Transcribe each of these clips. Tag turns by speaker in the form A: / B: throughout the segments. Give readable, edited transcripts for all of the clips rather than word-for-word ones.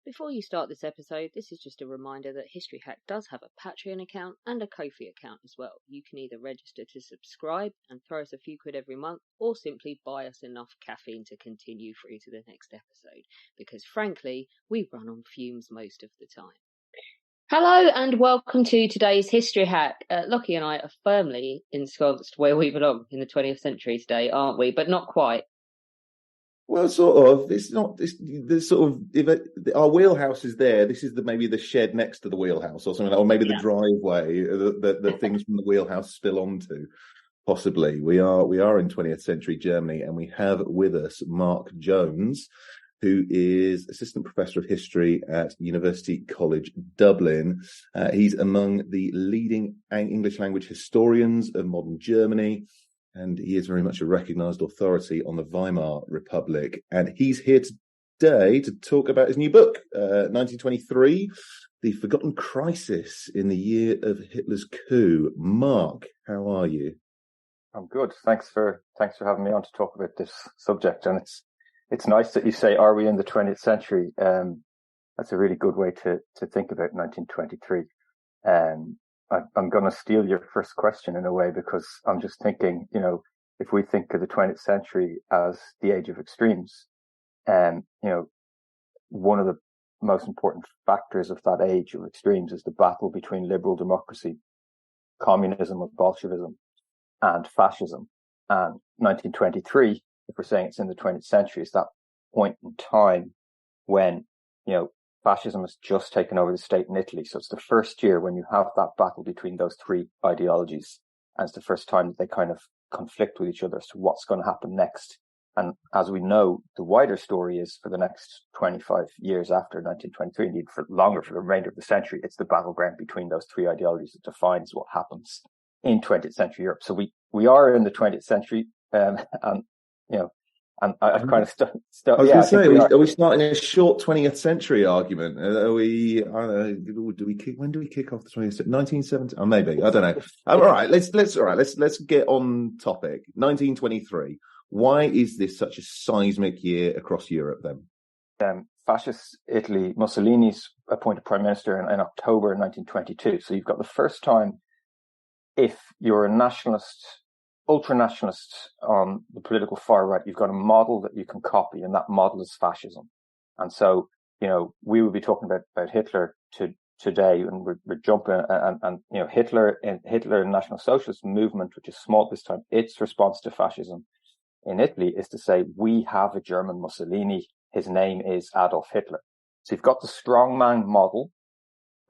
A: Before you start this episode, this is just a reminder that History Hack does have a Patreon account and a Ko-fi account as well. You can either register to subscribe and throw us a few quid every month, or simply buy us enough caffeine to continue through to the next episode, because frankly, we run on fumes most of the time. Hello and welcome to today's History Hack. Lockie and I are firmly ensconced where we belong in the 20th century today, aren't we? But not quite.
B: Well, sort of. It's not. There's sort of. Our wheelhouse is there. This is maybe the shed next to the wheelhouse, or something, or maybe the driveway that things from the wheelhouse spill onto. Possibly, we are in 20th century Germany, and we have with us Mark Jones, who is assistant professor of history at University College Dublin. He's among the leading English language historians of modern Germany, and he is very much a recognised authority on the Weimar Republic. And he's here today to talk about his new book, 1923, The Forgotten Crisis in the Year of Hitler's Coup. Mark, how are you?
C: I'm good. Thanks for having me on to talk about this subject. And it's nice that you say, are we in the 20th century? That's a really good way to think about 1923. I'm going to steal your first question in a way, because I'm just thinking, if we think of the 20th century as the age of extremes, one of the most important factors of that age of extremes is the battle between liberal democracy, communism or Bolshevism, and fascism. And 1923, if we're saying it's in the 20th century, is that point in time when, fascism has just taken over the state in Italy. So it's the first year when you have that battle between those three ideologies. And it's the first time that they kind of conflict with each other as to what's going to happen next. And as we know, the wider story is for the next 25 years after 1923, indeed for longer, for the remainder of the century, it's the battleground between those three ideologies that defines what happens in 20th century Europe. So we are in the 20th century, and I've kind of stuck.
B: I was going to say, are we starting a short 20th century argument? Are we? I don't know. When do we kick off the 20th century? 1970? Oh, maybe. I don't know. All right. Let's get on topic. 1923. Why is this such a seismic year across Europe then?
C: Fascist Italy, Mussolini's appointed prime minister in October 1922. So you've got the first time, if you're a nationalist, ultra-nationalist on the political far right, you've got a model that you can copy, and that model is fascism. And so, we would be talking about Hitler today, and we're jumping, and Hitler and the National Socialist movement, which is small this time, its response to fascism in Italy is to say, we have a German Mussolini, his name is Adolf Hitler. So you've got the strongman model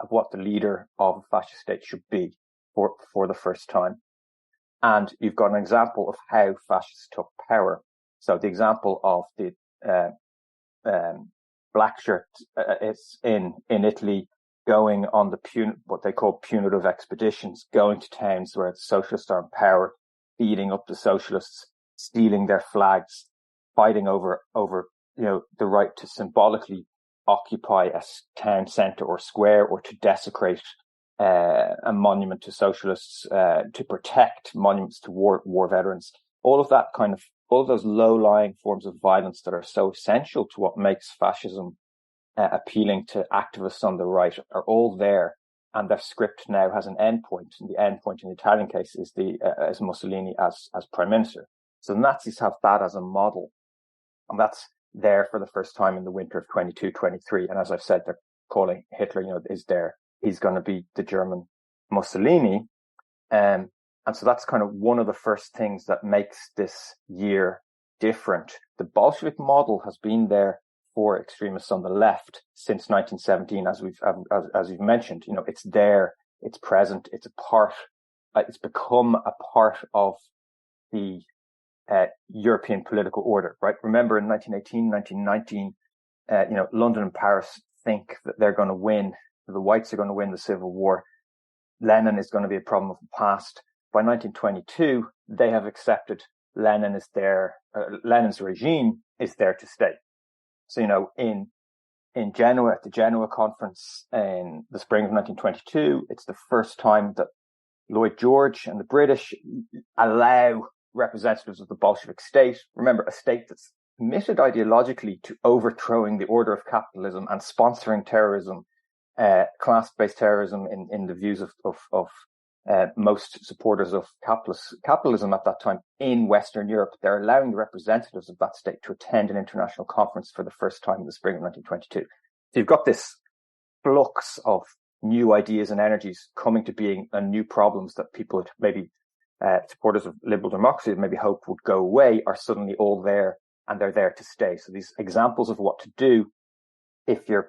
C: of what the leader of a fascist state should be for the first time. And you've got an example of how fascists took power. So the example of the black shirt is in Italy, going on what they call punitive expeditions, going to towns where the socialists are in power, beating up the socialists, stealing their flags, fighting over the right to symbolically occupy a town centre or square, or to desecrate a monument to socialists, to protect monuments to war veterans. All of those low-lying forms of violence that are so essential to what makes fascism appealing to activists on the right are all there, and their script now has an endpoint. And the endpoint in the Italian case is is Mussolini as prime minister. So the Nazis have that as a model, and that's there for the first time in the winter of 22-23. And as I've said, they're calling Hitler, is there. He's going to be the German Mussolini. And so that's kind of one of the first things that makes this year different. The Bolshevik model has been there for extremists on the left since 1917, as you've mentioned. It's there, it's present, it's become a part of the European political order, right? Remember in 1918, 1919, London and Paris think that they're going to win. The whites are going to win the Civil War. Lenin is going to be a problem of the past. By 1922, they have accepted Lenin's regime is there to stay. So, in Genoa, at the Genoa conference in the spring of 1922, it's the first time that Lloyd George and the British allow representatives of the Bolshevik state, remember, a state that's committed ideologically to overthrowing the order of capitalism and sponsoring terrorism, class-based terrorism in the views of most supporters of capitalism at that time in Western Europe. They're allowing the representatives of that state to attend an international conference for the first time in the spring of 1922. So you've got this flux of new ideas and energies coming to being, and new problems that people had maybe supporters of liberal democracy maybe hoped would go away are suddenly all there, and they're there to stay. So these examples of what to do if you're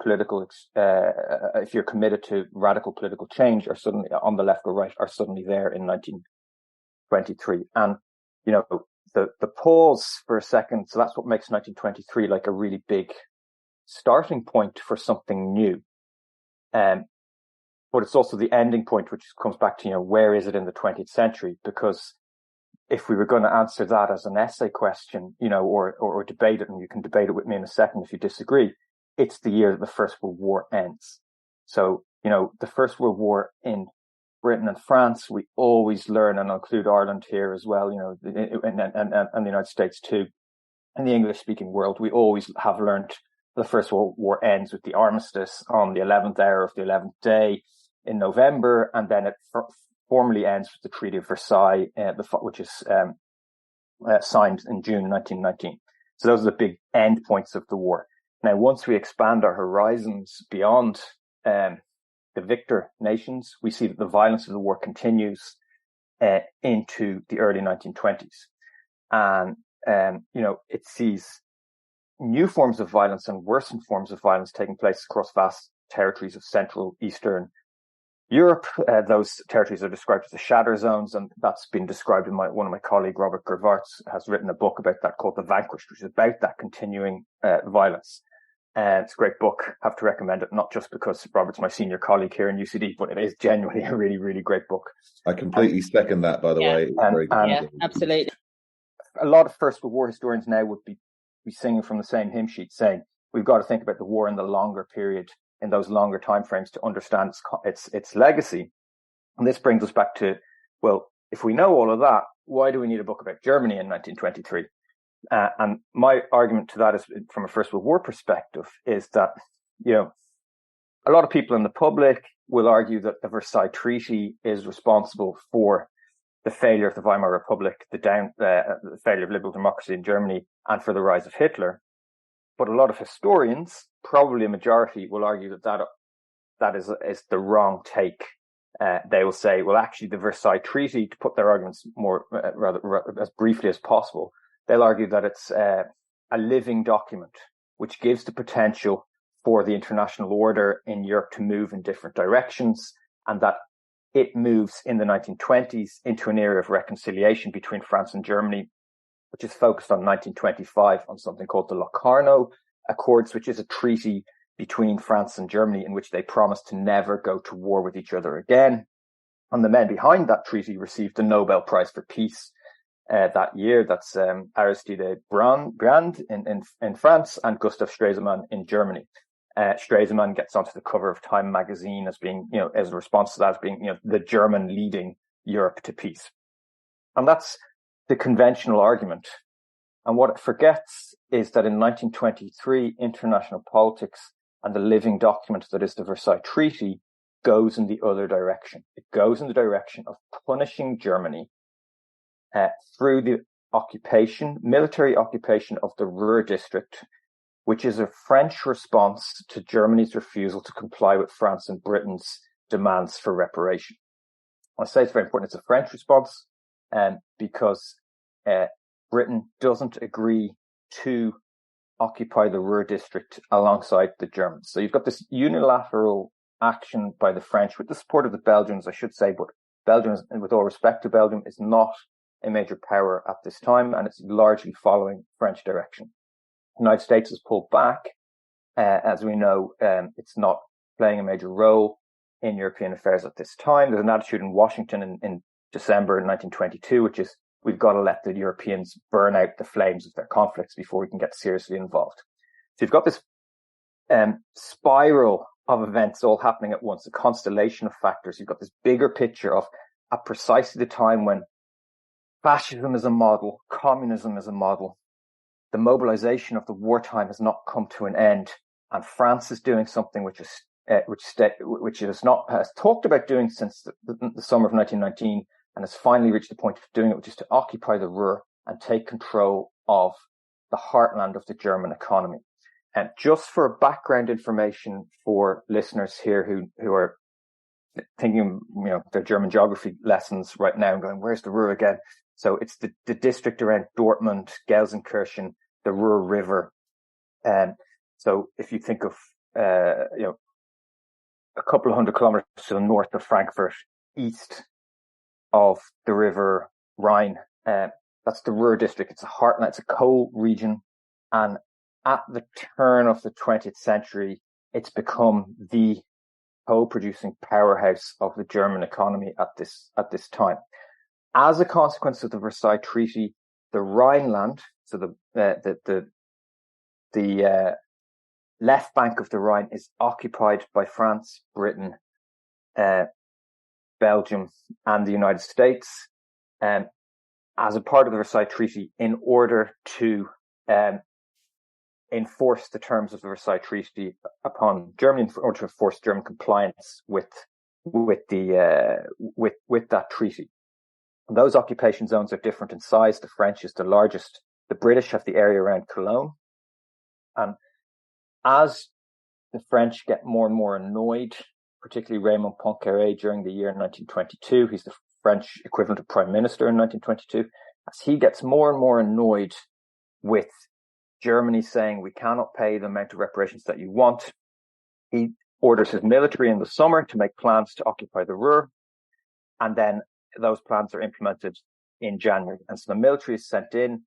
C: if you're committed to radical political change are suddenly on the left or right, are suddenly there in 1923. And, the pause for a second. So that's what makes 1923 like a really big starting point for something new. But it's also the ending point, which comes back to, where is it in the 20th century? Because if we were going to answer that as an essay question, or debate it, and you can debate it with me in a second if you disagree, it's the year that the First World War ends. So, the First World War in Britain and France, we always learn, and I'll include Ireland here as well, and the United States too, in the English-speaking world, we always have learned the First World War ends with the armistice on the 11th hour of the 11th day in November, and then it formally ends with the Treaty of Versailles, which is signed in June 1919. So those are the big end points of the war. Now, once we expand our horizons beyond the victor nations, we see that the violence of the war continues into the early 1920s. And, it sees new forms of violence and worsened forms of violence taking place across vast territories of Central Eastern Europe. Those territories are described as the shatter zones, and that's been described in one of my colleague, Robert Gervarts, has written a book about that called The Vanquished, which is about that continuing violence. It's a great book. I have to recommend it, not just because Robert's my senior colleague here in UCD, but it is genuinely a really, really great book.
B: I completely second that, by the way.
A: Yeah, absolutely.
C: A lot of First World War historians now would be singing from the same hymn sheet, saying we've got to think about the war in the longer period, in those longer timeframes, to understand its legacy. And this brings us back to, well, if we know all of that, why do we need a book about Germany in 1923? And my argument to that is, from a First World War perspective, is that, a lot of people in the public will argue that the Versailles Treaty is responsible for the failure of the Weimar Republic, the failure of liberal democracy in Germany, and for the rise of Hitler. But a lot of historians, probably a majority, will argue that is the wrong take. They will say, well, actually, the Versailles Treaty, to put their arguments more rather as briefly as possible, they'll argue that it's a living document which gives the potential for the international order in Europe to move in different directions, and that it moves in the 1920s into an era of reconciliation between France and Germany, which is focused on 1925 on something called the Locarno Accords, which is a treaty between France and Germany in which they promised to never go to war with each other again. And the men behind that treaty received the Nobel Prize for Peace that year. That's Aristide Briand in France and Gustav Stresemann in Germany. Stresemann gets onto the cover of Time magazine as being, as a response to that, as being, the German leading Europe to peace. And that's the conventional argument. And what it forgets is that in 1923, international politics and the living document that is the Versailles Treaty goes in the other direction. It goes in the direction of punishing Germany through the military occupation of the Ruhr district, which is a French response to Germany's refusal to comply with France and Britain's demands for reparation. I say it's very important. It's a French response because Britain doesn't agree to occupy the Ruhr district alongside the Germans. So you've got this unilateral action by the French with the support of the Belgians, I should say, but Belgium, and with all respect to Belgium, is not a major power at this time, and it's largely following French direction. The United States has pulled back. As we know, it's not playing a major role in European affairs at this time. There's an attitude in Washington in December 1922, which is, we've got to let the Europeans burn out the flames of their conflicts before we can get seriously involved. So you've got this spiral of events all happening at once, a constellation of factors. You've got this bigger picture of at precisely the time when fascism is a model, communism is a model, the mobilization of the wartime has not come to an end, and France is doing something which it has talked about doing since the summer of 1919, and has finally reached the point of doing it, which is to occupy the Ruhr and take control of the heartland of the German economy. And just for background information for listeners here who are thinking, their German geography lessons right now and going, where's the Ruhr again? So it's the district around Dortmund, Gelsenkirchen, the Ruhr River. So if you think of, a couple of 100 kilometers to the north of Frankfurt, east of the River Rhine, that's the Ruhr district. It's a heartland, it's a coal region. And at the turn of the 20th century, it's become the coal-producing powerhouse of the German economy at this time. As a consequence of the Versailles Treaty, the Rhineland, so the left bank of the Rhine, is occupied by France, Britain, Belgium, and the United States, as a part of the Versailles Treaty, in order to enforce the terms of the Versailles Treaty upon Germany, in order to enforce German compliance with that treaty. Those occupation zones are different in size. The French is the largest. The British have the area around Cologne. And as the French get more and more annoyed, particularly Raymond Poincaré during the year 1922, he's the French equivalent of Prime Minister in 1922, as he gets more and more annoyed with Germany saying, we cannot pay the amount of reparations that you want, he orders his military in the summer to make plans to occupy the Ruhr, and then those plans are implemented in January. And so the military is sent in.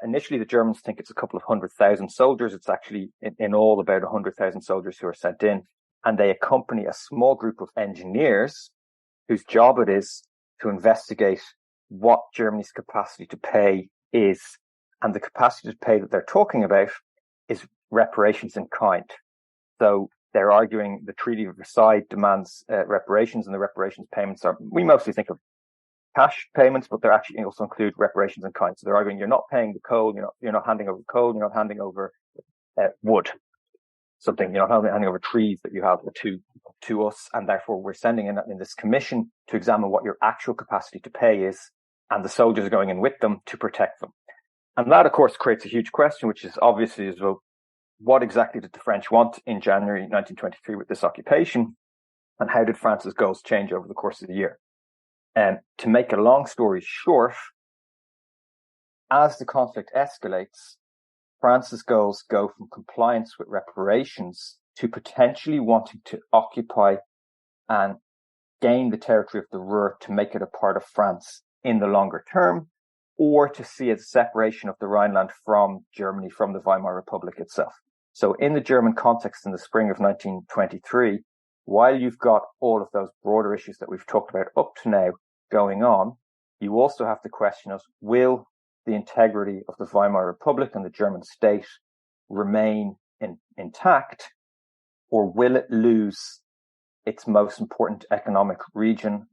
C: Initially, the Germans think it's a couple of 100,000 soldiers. It's actually in all about 100,000 soldiers who are sent in. And they accompany a small group of engineers whose job it is to investigate what Germany's capacity to pay is. And the capacity to pay that they're talking about is reparations in kind. So they're arguing the Treaty of Versailles demands reparations, and the reparations payments we mostly think of cash payments, but they actually also include reparations in kind. So they're arguing you're not paying the coal, you're not handing over coal, you're not handing over wood, something, you're not handing over trees that you have to us, and therefore we're sending in this commission to examine what your actual capacity to pay is, and the soldiers are going in with them to protect them. And that, of course, creates a huge question, which is obviously as well, what exactly did the French want in January 1923 with this occupation, and how did France's goals change over the course of the year? To make a long story short, as the conflict escalates, France's goals go from compliance with reparations to potentially wanting to occupy and gain the territory of the Ruhr to make it a part of France in the longer term, or to see a separation of the Rhineland from Germany, from the Weimar Republic itself. So in the German context in the spring of 1923, while you've got all of those broader issues that we've talked about up to now going on, you also have the question of, will the integrity of the Weimar Republic and the German state remain intact, or will it lose its most important economic region,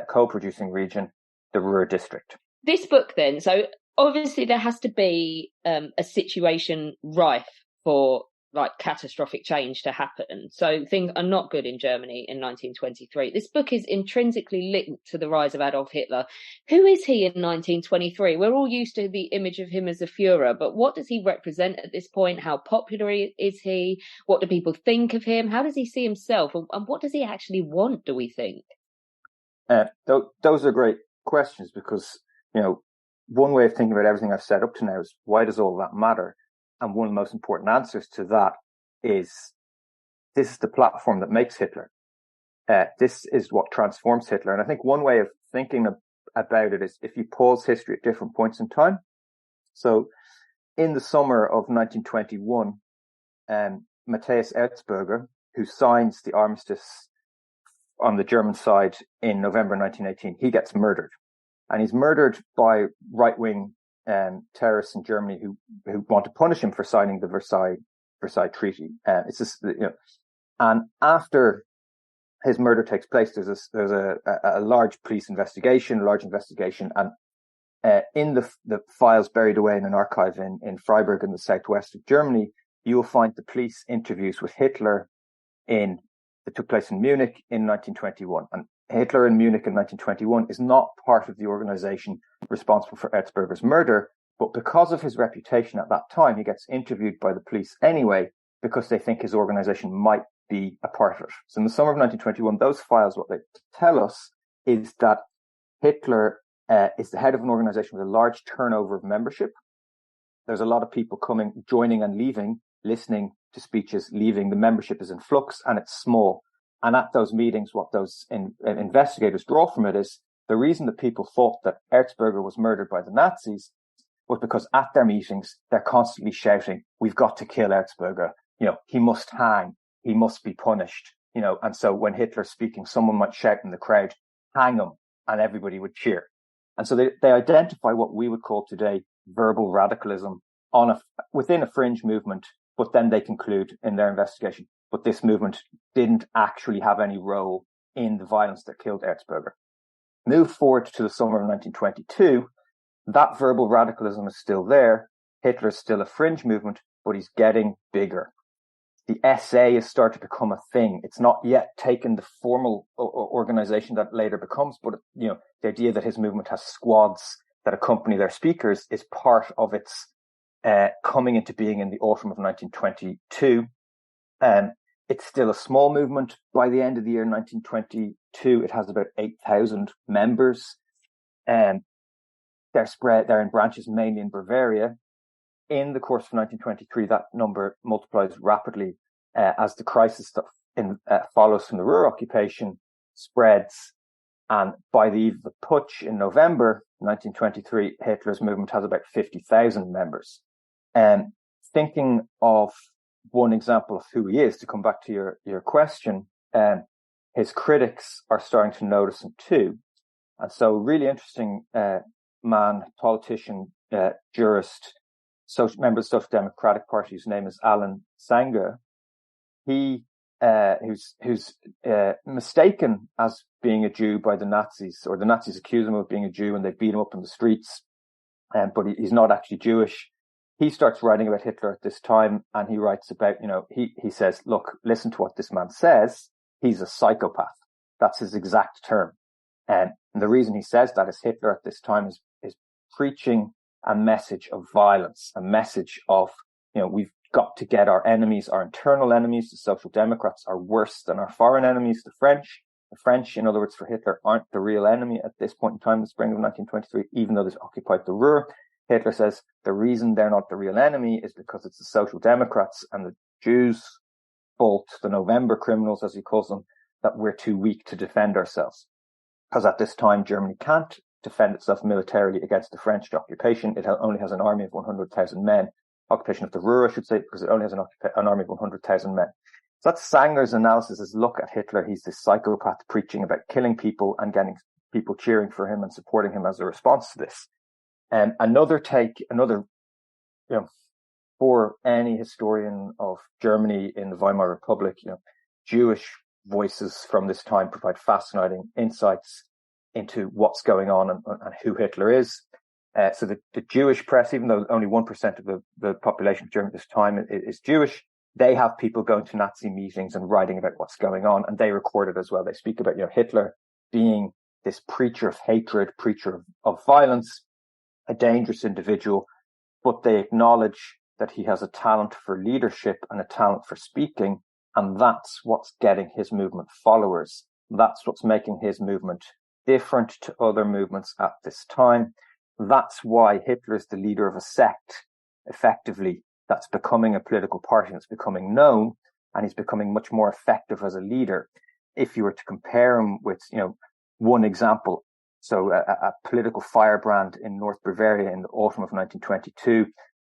C: coal-producing region, the Ruhr district?
A: This book then, so obviously there has to be a situation rife for like catastrophic change to happen. So things are not good in Germany in 1923. This book is intrinsically linked to the rise of Adolf Hitler. Who is he in 1923? We're all used to the image of him as a Führer, but what does he represent at this point? How popular is he? What do people think of him? How does he see himself? And what does he actually want, do we think?
C: Those are great questions, because, one way of thinking about everything I've said up to now is, why does all that matter? And one of the most important answers to that is, this is the platform that makes Hitler. This is what transforms Hitler. And I think one way of thinking about it is if you pause history at different points in time. So in the summer of 1921, Matthias Erzberger, who signs the armistice on the German side in November 1918, he gets murdered. And he's murdered by right-wing terrorists in Germany who want to punish him for signing the Versailles Treaty. And after his murder takes place, there's a large police investigation, and in the files buried away in an archive in Freiburg in the southwest of Germany, you will find the police interviews with Hitler that took place in Munich in 1921. And Hitler in Munich in 1921 is not part of the organization responsible for Erzberger's murder, but because of his reputation at that time, he gets interviewed by the police anyway, because they think his organization might be a part of it. So in the summer of 1921, those files, what they tell us is that Hitler is the head of an organization with a large turnover of membership. There's a lot of people coming, joining and leaving, listening to speeches, leaving. The membership is in flux and it's small. And at those meetings, what those investigators draw from it is the reason that people thought that Erzberger was murdered by the Nazis was because at their meetings, they're constantly shouting, "We've got to kill Erzberger. He must hang. He must be punished." And so when Hitler's speaking, someone might shout in the crowd, "Hang him," and everybody would cheer. And so they identify what we would call today verbal radicalism within a fringe movement, but then they conclude in their investigation, but this movement didn't actually have any role in the violence that killed Erzberger. Move forward to the summer of 1922, that verbal radicalism is still there. Hitler is still a fringe movement, but he's getting bigger. The SA has started to become a thing. It's not yet taken the formal organization that later becomes, but the idea that his movement has squads that accompany their speakers is part of its coming into being in the autumn of 1922. It's still a small movement. By the end of the year 1922, it has about 8,000 members. They're in branches mainly in Bavaria. In the course of 1923, that number multiplies rapidly as the crisis that follows from the Ruhr occupation spreads. And by the eve of the putsch in November 1923, Hitler's movement has about 50,000 members. Thinking of one example of who he is, to come back to your question, his critics are starting to notice him too. And so really interesting man, politician, jurist, member of the Social Democratic Party, whose name is Alan Sanger. He who's mistaken as being a Jew by the Nazis, or the Nazis accuse him of being a Jew and they beat him up in the streets, but he's not actually Jewish. He starts writing about Hitler at this time, and he writes about, he says, look, listen to what this man says. He's a psychopath. That's his exact term. And the reason he says that is Hitler at this time is preaching a message of violence, a message of, we've got to get our enemies, our internal enemies. The Social Democrats are worse than our foreign enemies, the French. The French, in other words, for Hitler, aren't the real enemy at this point in time, the spring of 1923, even though they've occupied the Ruhr. Hitler says the reason they're not the real enemy is because it's the Social Democrats and the Jews' fault, the November criminals, as he calls them, that we're too weak to defend ourselves. Because at this time, Germany can't defend itself militarily against the French occupation. It only has an army of 100,000 men. Occupation of the Ruhr, I should say, because it only has an army of 100,000 men. So that's Sanger's analysis, is look at Hitler. He's this psychopath preaching about killing people and getting people cheering for him and supporting him as a response to this. Another, for any historian of Germany in the Weimar Republic, Jewish voices from this time provide fascinating insights into what's going on and who Hitler is. So the Jewish press, even though only 1% of the population of Germany at this time is Jewish, they have people going to Nazi meetings and writing about what's going on, and they record it as well. They speak about, Hitler being this preacher of hatred, preacher of violence, a dangerous individual, but they acknowledge that he has a talent for leadership and a talent for speaking, and that's what's getting his movement followers. That's what's making his movement different to other movements at this time. That's why Hitler is the leader of a sect, effectively, that's becoming a political party, that's becoming known, and he's becoming much more effective as a leader. If you were to compare him with, one example, so a political firebrand in North Bavaria in the autumn of 1922,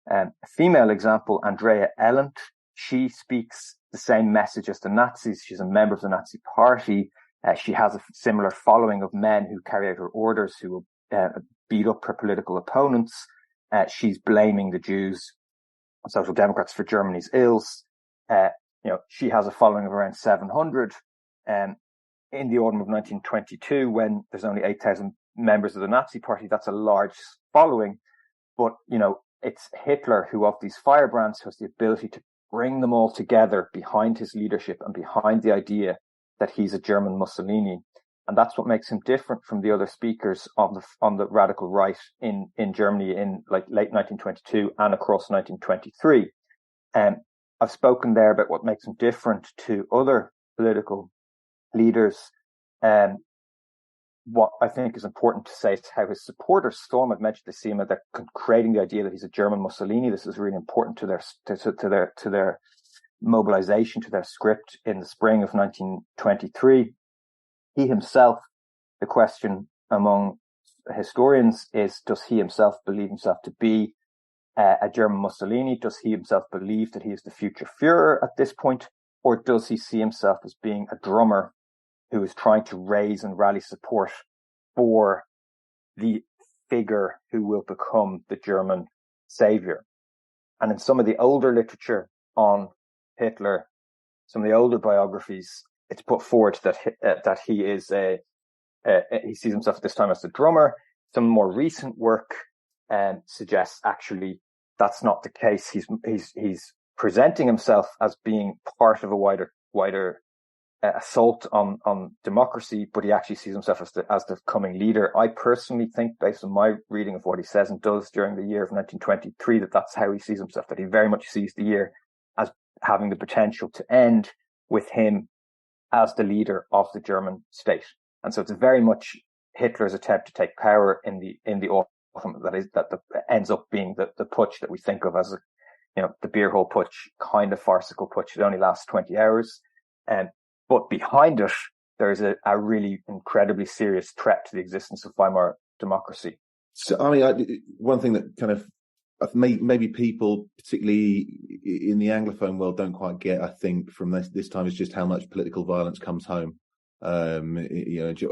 C: a female example, Andrea Elent, she speaks the same message as the Nazis. She's a member of the Nazi party. She has a similar following of men who carry out her orders, who beat up her political opponents. She's blaming the Jews, Social Democrats, for Germany's ills. She has a following of around 700. In the autumn of 1922, when there's only 8,000 members of the Nazi Party. That's a large following. But, it's Hitler who, of these firebrands, has the ability to bring them all together behind his leadership and behind the idea that he's a German Mussolini. And that's what makes him different from the other speakers on the radical right in Germany in like late 1922 and across 1923. I've spoken there about what makes him different to other political leaders. What I think is important to say is how his supporters saw him. I've mentioned they see him, they're creating the idea that he's a German Mussolini. This is really important to their mobilization, to their script in the spring of 1923. He himself, the question among historians is, does he himself believe himself to be a German Mussolini? Does he himself believe that he is the future Führer at this point? Or does he see himself as being a drummer who is trying to raise and rally support for the figure who will become the German savior? And in some of the older literature on Hitler, some of the older biographies, it's put forward that he is he sees himself at this time as the drummer. Some more recent work suggests actually that's not the case. He's presenting himself as being part of a wider assault on democracy, but he actually sees himself as the coming leader. I personally think, based on my reading of what he says and does during the year of 1923, that's how he sees himself, that he very much sees the year as having the potential to end with him as the leader of the German state. And so it's very much Hitler's attempt to take power in the autumn that ends up being the putsch that we think of as the beer hall putsch, kind of farcical putsch. It only lasts 20 hours. But behind it, there's a really incredibly serious threat to the existence of Weimar democracy.
B: So, I mean, one thing that kind of maybe people, particularly in the Anglophone world, don't quite get, I think, from this time is just how much political violence comes home. Or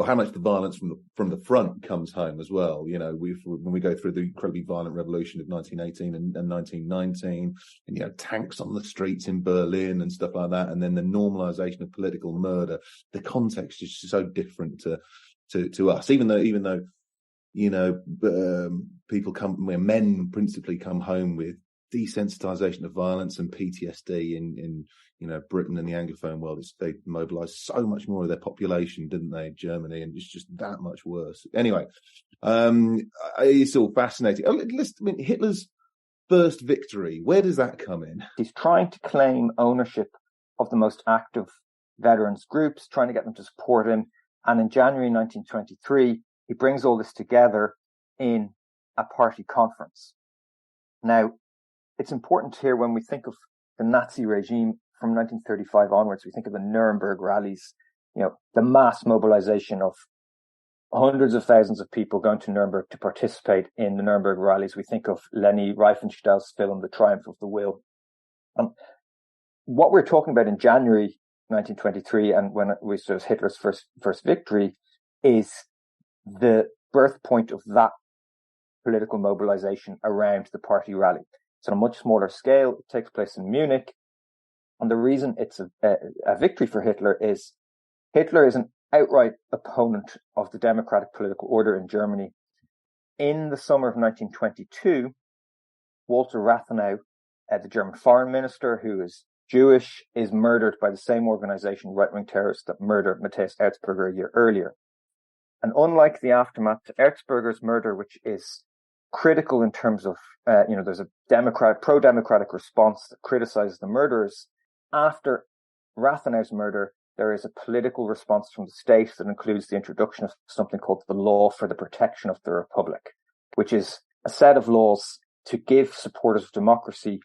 B: how much the violence from the front comes home as well. When we go through the incredibly violent revolution of 1918 and 1919, and tanks on the streets in Berlin and stuff like that, and then the normalization of political murder, the context is so different to us. Even though people men principally come home with desensitization of violence and PTSD in Britain and the Anglophone world. They mobilized so much more of their population, didn't they, in Germany, and it's just that much worse. Anyway, it's all fascinating. Hitler's first victory, where does that come in?
C: He's trying to claim ownership of the most active veterans groups, trying to get them to support him. And in January 1923, he brings all this together in a party conference. Now, it's important here when we think of the Nazi regime from 1935 onwards, we think of the Nuremberg rallies, the mass mobilization of hundreds of thousands of people going to Nuremberg to participate in the Nuremberg rallies. We think of Leni Riefenstahl's film, The Triumph of the Will. What we're talking about in January 1923, and when it was Hitler's first victory, is the birth point of that political mobilization around the party rally. It's on a much smaller scale. It takes place in Munich. And the reason it's a victory for Hitler is an outright opponent of the democratic political order in Germany. In the summer of 1922, Walter Rathenau, the German foreign minister, who is Jewish, is murdered by the same organization, right-wing terrorists, that murdered Matthias Erzberger a year earlier. And unlike the aftermath to Erzberger's murder, which is critical in terms of, there's a pro-democratic response that criticizes the murderers. After Rathenau's murder, there is a political response from the state that includes the introduction of something called the Law for the Protection of the Republic, which is a set of laws to give supporters of democracy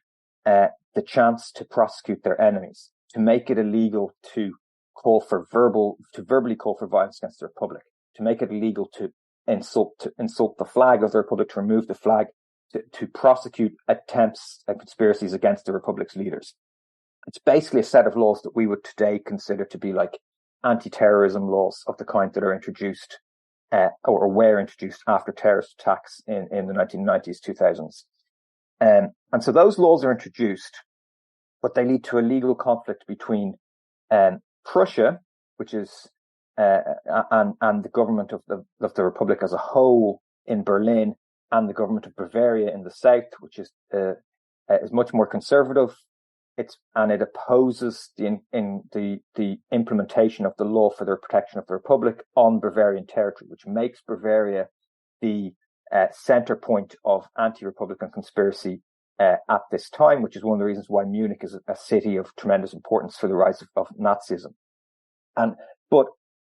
C: the chance to prosecute their enemies, to make it illegal to verbally call for violence against the Republic, to make it illegal to insult the flag of the Republic, to remove the flag, to prosecute attempts and conspiracies against the Republic's leaders. It's basically a set of laws that we would today consider to be like anti-terrorism laws of the kind that are introduced or were introduced after terrorist attacks in the 1990s, 2000s. And so those laws are introduced, but they lead to a legal conflict between Prussia, which is and the government of the Republic as a whole in Berlin, and the government of Bavaria in the south, which is much more conservative. It opposes the implementation of the law for the protection of the Republic on Bavarian territory, which makes Bavaria the center point of anti-Republican conspiracy at this time, which is one of the reasons why Munich is a city of tremendous importance for the rise of Nazism. But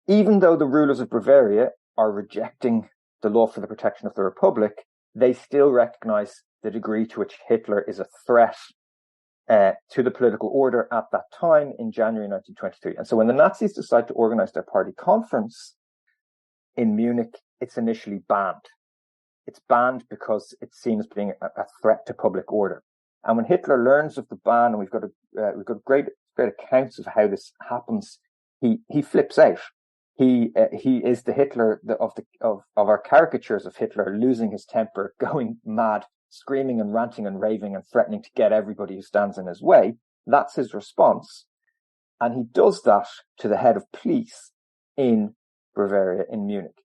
C: even though the rulers of Bavaria are rejecting the law for the protection of the Republic, they still recognize the degree to which Hitler is a threat to the political order at that time in January 1923. And so when the Nazis decide to organize their party conference in Munich, it's initially banned. It's banned because it's seen as being a threat to public order. And when Hitler learns of the ban, and we've got great accounts of how this happens, he flips out. He is the Hitler of our caricatures of Hitler losing his temper, going mad, screaming and ranting and raving and threatening to get everybody who stands in his way. That's his response. And he does that to the head of police in Bavaria, in Munich.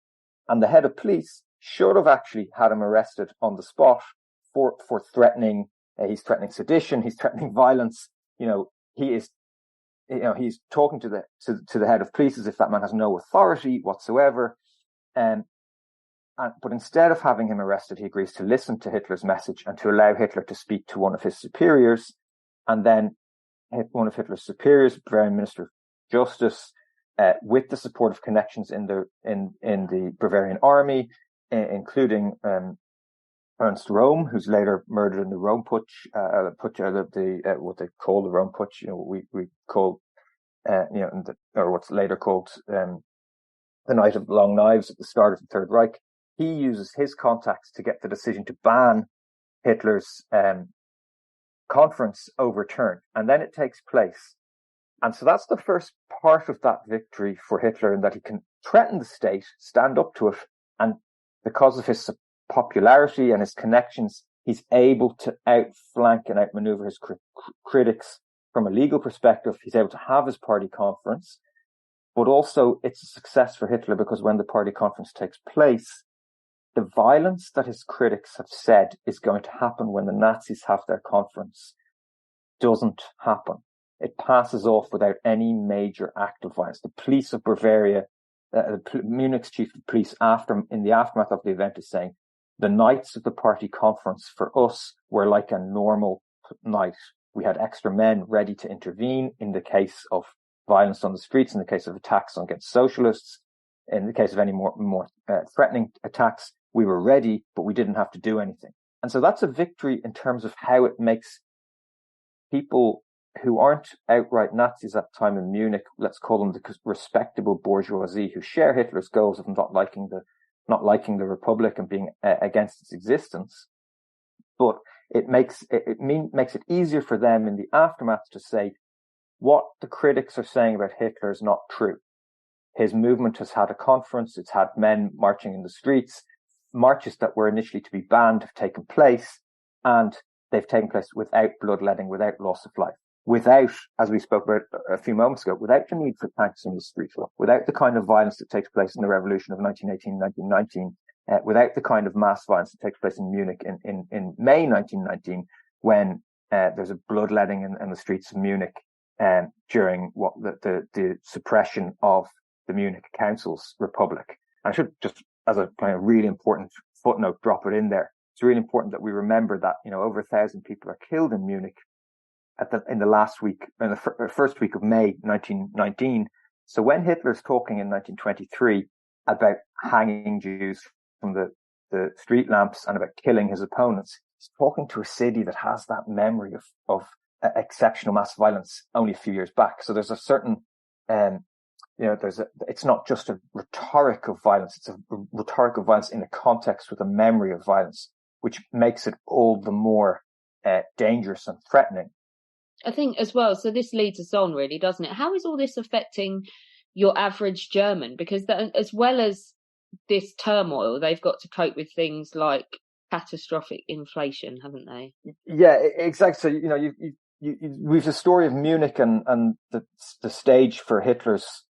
C: And the head of police should have actually had him arrested on the spot for threatening. He's threatening sedition. He's threatening violence. He's talking to the head of police as if that man has no authority whatsoever. But instead of having him arrested, he agrees to listen to Hitler's message and to allow Hitler to speak to one of his superiors. And then one of Hitler's superiors, Bavarian Minister of Justice, with the support of connections in the Bavarian army, including Ernst Röhm, who's later murdered in the Röhm Putsch, what they call the Röhm Putsch, we call, or what's later called the Night of the Long Knives at the start of the Third Reich. He uses his contacts to get the decision to ban Hitler's conference overturned, and then it takes place. And so that's the first part of that victory for Hitler, in that he can threaten the state, stand up to it, and because of his popularity and his connections, he's able to outflank and outmaneuver his critics from a legal perspective. He's able to have his party conference, but also it's a success for Hitler because when the party conference takes place, the violence that his critics have said is going to happen when the Nazis have their conference doesn't happen. It passes off without any major act of violence. The police of Bavaria, Munich's chief of police, in the aftermath of the event, is saying, the nights of the party conference for us were like a normal night. We had extra men ready to intervene in the case of violence on the streets, in the case of attacks against socialists, in the case of any more threatening attacks. We were ready, but we didn't have to do anything. And so that's a victory in terms of how it makes people who aren't outright Nazis at the time in Munich, let's call them the respectable bourgeoisie, who share Hitler's goals of not liking the Republic and being against its existence. But it makes it easier for them in the aftermath to say what the critics are saying about Hitler is not true. His movement has had a conference. It's had men marching in the streets. Marches that were initially to be banned have taken place, and they've taken place without bloodletting, without loss of life, without, as we spoke about a few moments ago, without the need for tanks in the street, without the kind of violence that takes place in the revolution of 1918, 1919, without the kind of mass violence that takes place in Munich in May 1919, when there's a bloodletting in the streets of Munich during the suppression of the Munich Council's Republic. I should just, as a kind of really important footnote, drop it in there. It's really important that we remember that, over 1,000 people are killed in Munich in the first week of May 1919. So when Hitler's talking in 1923 about hanging Jews from the street lamps and about killing his opponents, he's talking to a city that has that memory of exceptional mass violence only a few years back. So there's a certain, it's not just a rhetoric of violence, it's a rhetoric of violence in a context with a memory of violence, which makes it all the more dangerous and threatening.
A: I think as well, so this leads us on really, doesn't it? How is all this affecting your average German? Because as well as this turmoil, they've got to cope with things like catastrophic inflation, haven't they?
C: Yeah, exactly. So, we've the story of Munich and the stage for Hitler's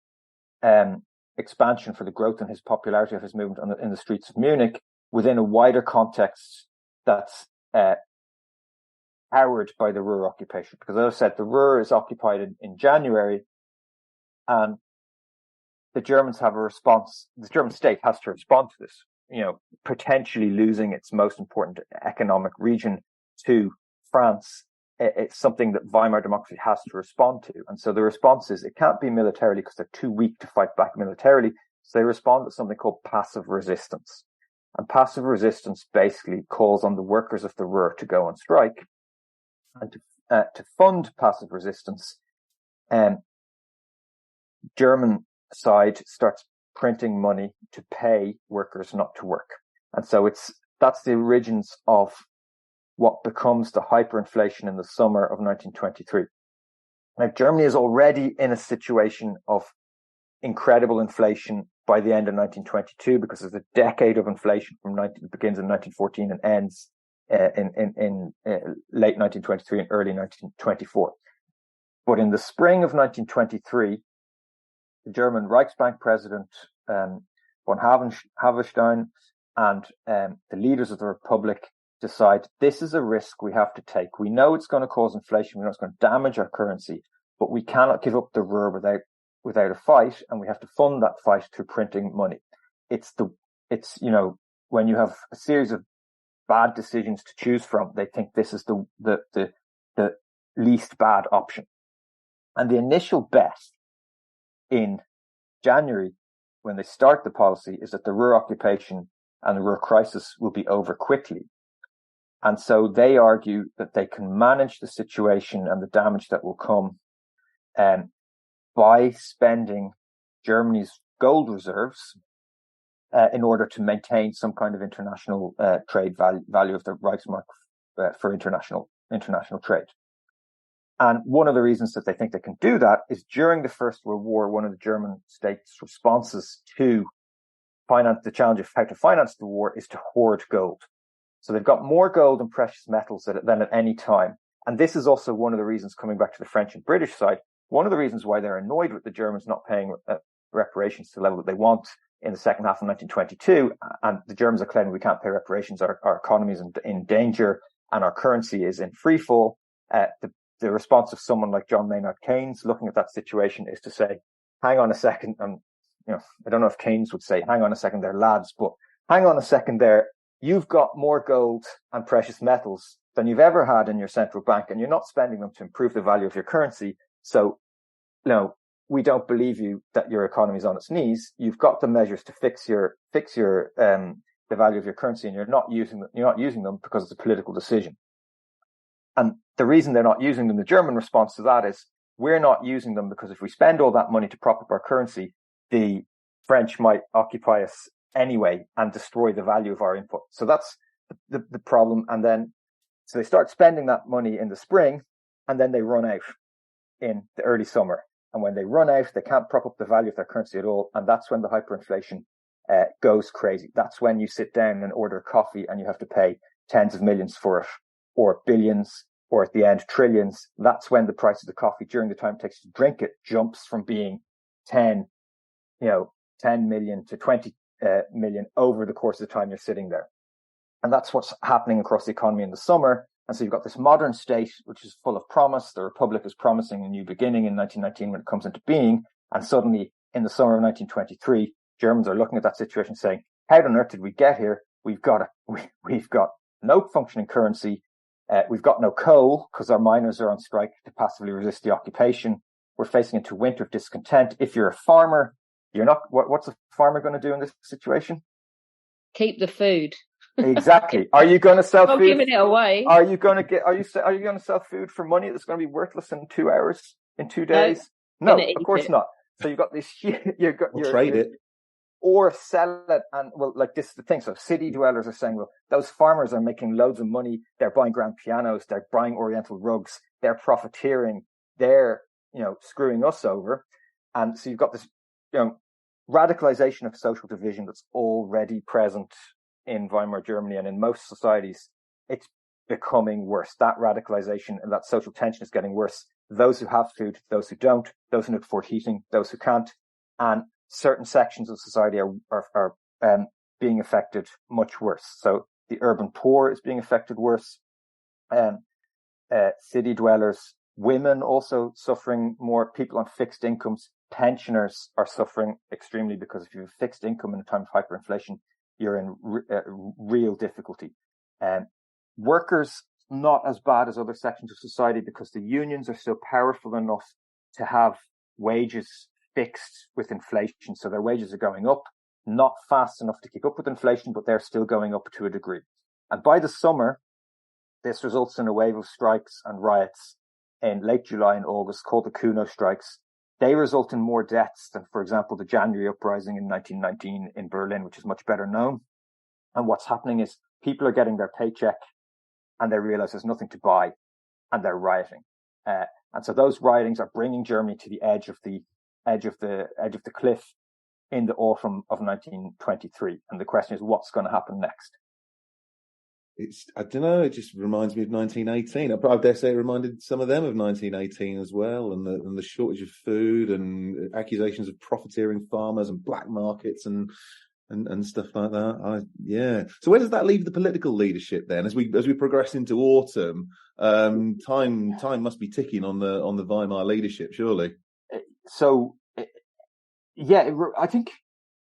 C: expansion, for the growth in his popularity of his movement in the streets of Munich within a wider context that's powered by the Ruhr occupation. Because as I said, the Ruhr is occupied in January, and the Germans have a response. The German state has to respond to this, potentially losing its most important economic region to France. It's something that Weimar democracy has to respond to. And so the response is, it can't be militarily because they're too weak to fight back militarily. So they respond with something called passive resistance. And passive resistance basically calls on the workers of the Ruhr to go on strike. And to fund passive resistance, German side starts printing money to pay workers not to work. And so that's the origins of what becomes the hyperinflation in the summer of 1923. Now, Germany is already in a situation of incredible inflation by the end of 1922, because there's a decade of inflation it begins in 1914 and ends in late 1923 and early 1924. But in the spring of 1923, the German Reichsbank president, von Havenstein, and the leaders of the Republic decide this is a risk we have to take. We know it's going to cause inflation. We know it's going to damage our currency, but we cannot give up the Ruhr without a fight, and we have to fund that fight through printing money. It's when you have a series of bad decisions to choose from, they think this is the least bad option. And the initial bet in January, when they start the policy, is that the Ruhr occupation and the Ruhr crisis will be over quickly. And so they argue that they can manage the situation and the damage that will come by spending Germany's gold reserves in order to maintain some kind of international trade value of the Reichsmark for international trade. And one of the reasons that they think they can do that is during the First World War, one of the German state's responses to the challenge of how to finance the war is to hoard gold. So they've got more gold and precious metals than at any time. And this is also one of the reasons, coming back to the French and British side, one of the reasons why they're annoyed with the Germans not paying reparations to the level that they want in the second half of 1922. And the Germans are claiming we can't pay reparations, our economy is in danger, and our currency is in free fall. The response of someone like John Maynard Keynes looking at that situation is to say, hang on a second. I don't know if Keynes would say, hang on a second there, lads, but hang on a second there. You've got more gold and precious metals than you've ever had in your central bank, and you're not spending them to improve the value of your currency. So, we don't believe you that your economy is on its knees. You've got the measures to fix the value of your currency, and you're not using them because it's a political decision. And the reason they're not using them, the German response to that is, we're not using them because if we spend all that money to prop up our currency, the French might occupy us anyway and destroy the value of our input. So that's the problem. And then, so they start spending that money in the spring, and then they run out in the early summer. And when they run out, they can't prop up the value of their currency at all. And that's when the hyperinflation goes crazy. That's when you sit down and order coffee and you have to pay tens of millions for it, or billions, or at the end, trillions. That's when the price of the coffee during the time it takes to drink it jumps from being 10 million to 20 million over the course of the time you're sitting there. And that's what's happening across the economy in the summer. And so you've got this modern state, which is full of promise. The Republic is promising a new beginning in 1919 when it comes into being. And suddenly, in the summer of 1923, Germans are looking at that situation saying, how on earth did we get here? We've got no functioning currency. We've got no coal because our miners are on strike to passively resist the occupation. We're facing into winter of discontent. If you're a farmer, you're not. What's a farmer going to do in this situation?
A: Keep the food.
C: Exactly. Are you going to sell food?
A: Giving it away.
C: Are you going to sell food for money that's going to be worthless in 2 hours, in 2 days? No, of course not. So you've got this.
B: Trade it.
C: Or sell it, and this is the thing. So city dwellers are saying, well, those farmers are making loads of money. They're buying grand pianos. They're buying Oriental rugs. They're profiteering. They're, screwing us over. And so you've got this, radicalization of social division that's already present in Weimar Germany and in most societies. It's becoming worse. That radicalization and that social tension is getting worse. Those who have food, those who don't, those who can afford heating, those who can't. And certain sections of society are being affected much worse. So the urban poor is being affected worse. City dwellers, women also suffering more, people on fixed incomes, pensioners are suffering extremely, because if you have a fixed income in a time of hyperinflation, you're in real difficulty. Workers, not as bad as other sections of society, because the unions are still powerful enough to have wages fixed with inflation. So their wages are going up, not fast enough to keep up with inflation, but they're still going up to a degree. And by the summer, this results in a wave of strikes and riots in late July and August called the Kuno strikes. They result in more deaths than, for example, the January uprising in 1919 in Berlin, which is much better known. And what's happening is people are getting their paycheck and they realize there's nothing to buy, and they're rioting. And so those riotings are bringing Germany to the edge of the cliff in the autumn of 1923. And the question is, what's going to happen next?
B: I don't know. It just reminds me of 1918. I dare say it reminded some of them of 1918 as well, and the shortage of food and accusations of profiteering farmers and black markets and stuff like that. So where does that leave the political leadership then? As we progress into autumn, time must be ticking on the Weimar leadership, surely.
C: So, I think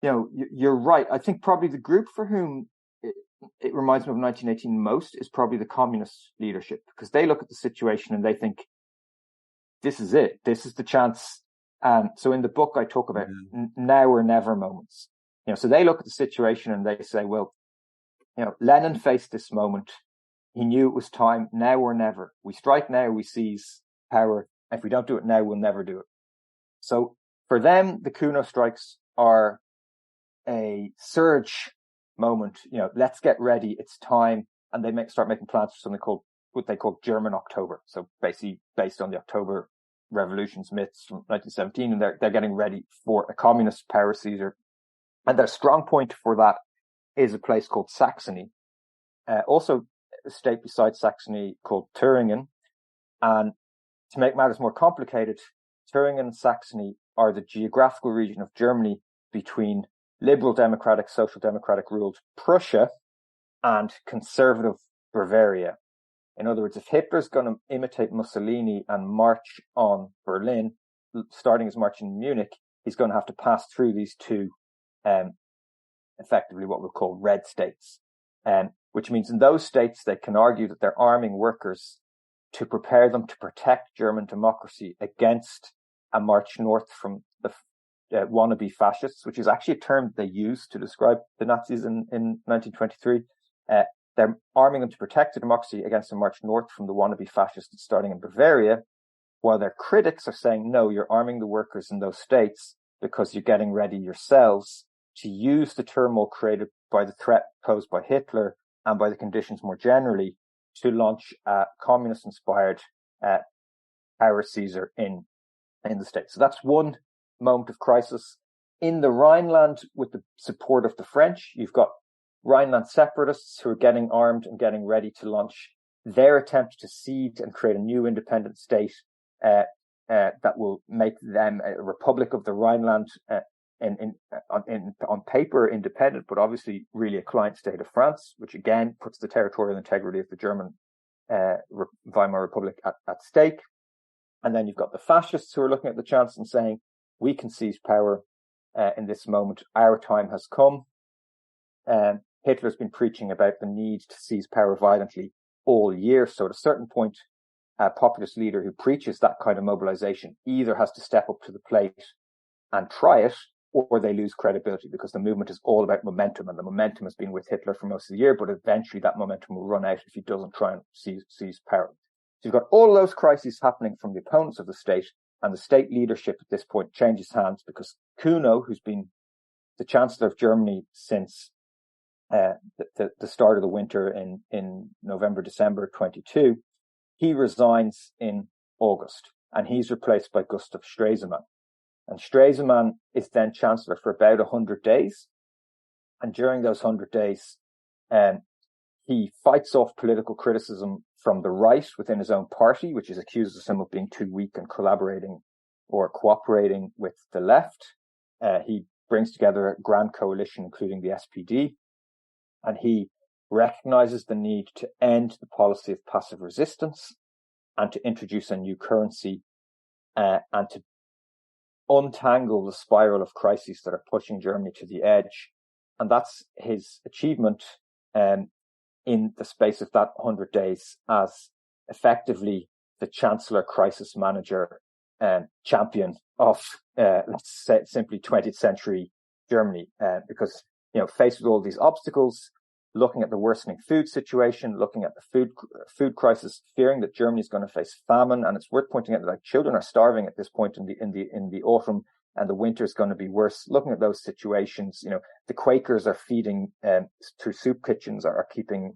C: you're right. I think probably the group for whom it reminds me of 1918 most is probably the communist leadership, because they look at the situation and they think, this is it. This is the chance. So in the book, I talk about now or never moments. So they look at the situation and they say, well, Lenin faced this moment. He knew it was time, now or never. We strike now, we seize power. If we don't do it now, we'll never do it. So for them, the Kuno strikes are a surge moment. Let's get ready. It's time. And they start making plans for something called what they call German October. So basically based on the October Revolution's myths from 1917, and they're getting ready for a communist power seizure. And their strong point for that is a place called Saxony. Also a state beside Saxony called Thuringen. And to make matters more complicated, Thuringen and Saxony are the geographical region of Germany between liberal democratic, social democratic ruled Prussia and conservative Bavaria. In other words, if Hitler's going to imitate Mussolini and march on Berlin, starting his march in Munich, he's going to have to pass through these two, effectively what we'll call red states. Which means in those states, they can argue that they're arming workers to prepare them to protect German democracy against a march north from the wannabe fascists, which is actually a term they used to describe the Nazis in 1923. They're arming them to protect the democracy against a march north from the wannabe fascists starting in Bavaria, while their critics are saying, no, you're arming the workers in those states because you're getting ready yourselves to use the turmoil created by the threat posed by Hitler and by the conditions more generally to launch a communist-inspired power seizure in the States. So that's one moment of crisis. In the Rhineland, with the support of the French, you've got Rhineland separatists who are getting armed and getting ready to launch their attempt to seed and create a new independent state that will make them a Republic of the Rhineland, on paper independent, but obviously really a client state of France, which again puts the territorial integrity of the German Weimar Republic at stake. And then you've got the fascists who are looking at the chance and saying, we can seize power in this moment. Our time has come. Hitler's been preaching about the need to seize power violently all year. So at a certain point, a populist leader who preaches that kind of mobilization either has to step up to the plate and try it, or they lose credibility, because the movement is all about momentum, and the momentum has been with Hitler for most of the year, but eventually that momentum will run out if he doesn't try and seize power. So you've got all those crises happening from the opponents of the state, and the state leadership at this point changes hands because Kuno, who's been the Chancellor of Germany since the start of the winter in November, December 22, he resigns in August, and he's replaced by Gustav Stresemann. And Stresemann is then Chancellor for about 100 days. And during those 100 days, he fights off political criticism from the right within his own party, which accuses him of being too weak and collaborating or cooperating with the left. he brings together a grand coalition, including the SPD, and he recognizes the need to end the policy of passive resistance and to introduce a new currency and to untangle the spiral of crises that are pushing Germany to the edge. And that's his achievement in the space of that 100 days as effectively the Chancellor crisis manager champion of, let's say, simply 20th century Germany. Because, faced with all these obstacles, looking at the worsening food situation, looking at the food crisis, fearing that Germany is going to face famine, and it's worth pointing out that children are starving at this point in the autumn, and the winter is going to be worse. Looking at those situations, the Quakers are feeding through soup kitchens, are keeping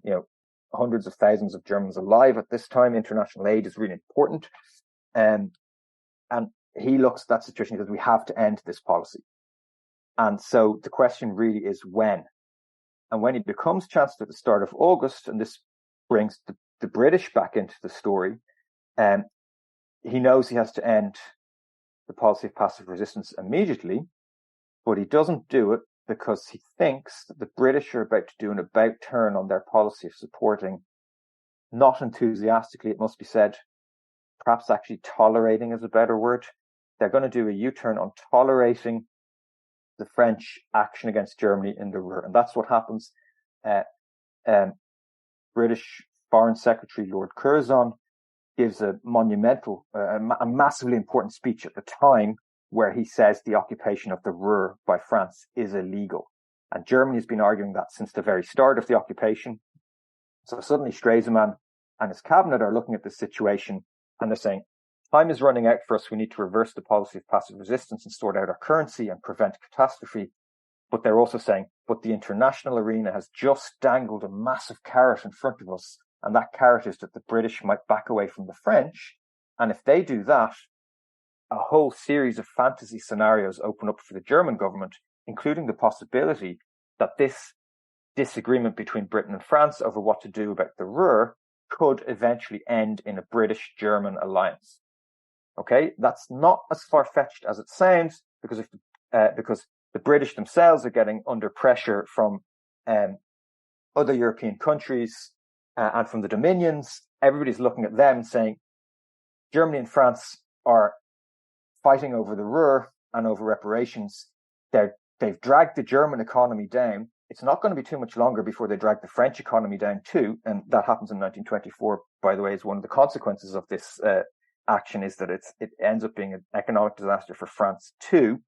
C: hundreds of thousands of Germans alive at this time. International aid is really important, and he looks at that situation because we have to end this policy. And so the question really is when. And when he becomes Chancellor at the start of August, and this brings the British back into the story, he knows he has to end the policy of passive resistance immediately, but he doesn't do it because he thinks that the British are about to do an about turn on their policy of supporting, not enthusiastically, it must be said, perhaps actually tolerating is a better word. They're going to do a U-turn on tolerating the French action against Germany in the Ruhr. And that's what happens. British Foreign Secretary Lord Curzon gives a monumental, a massively important speech at the time where he says the occupation of the Ruhr by France is illegal. And Germany has been arguing that since the very start of the occupation. So suddenly Stresemann and his cabinet are looking at this situation and they're saying, time is running out for us. We need to reverse the policy of passive resistance and sort out our currency and prevent catastrophe. But they're also saying, but the international arena has just dangled a massive carrot in front of us. And that carrot is that the British might back away from the French. And if they do that, a whole series of fantasy scenarios open up for the German government, including the possibility that this disagreement between Britain and France over what to do about the Ruhr could eventually end in a British-German alliance. Okay, that's not as far-fetched as it sounds, because the British themselves are getting under pressure from other European countries and from the dominions. Everybody's looking at them and saying, Germany and France are fighting over the Ruhr and over reparations. They've dragged the German economy down. It's not going to be too much longer before they drag the French economy down too. And that happens in 1924, by the way, is one of the consequences of this action, is that it ends up being an economic disaster for France too.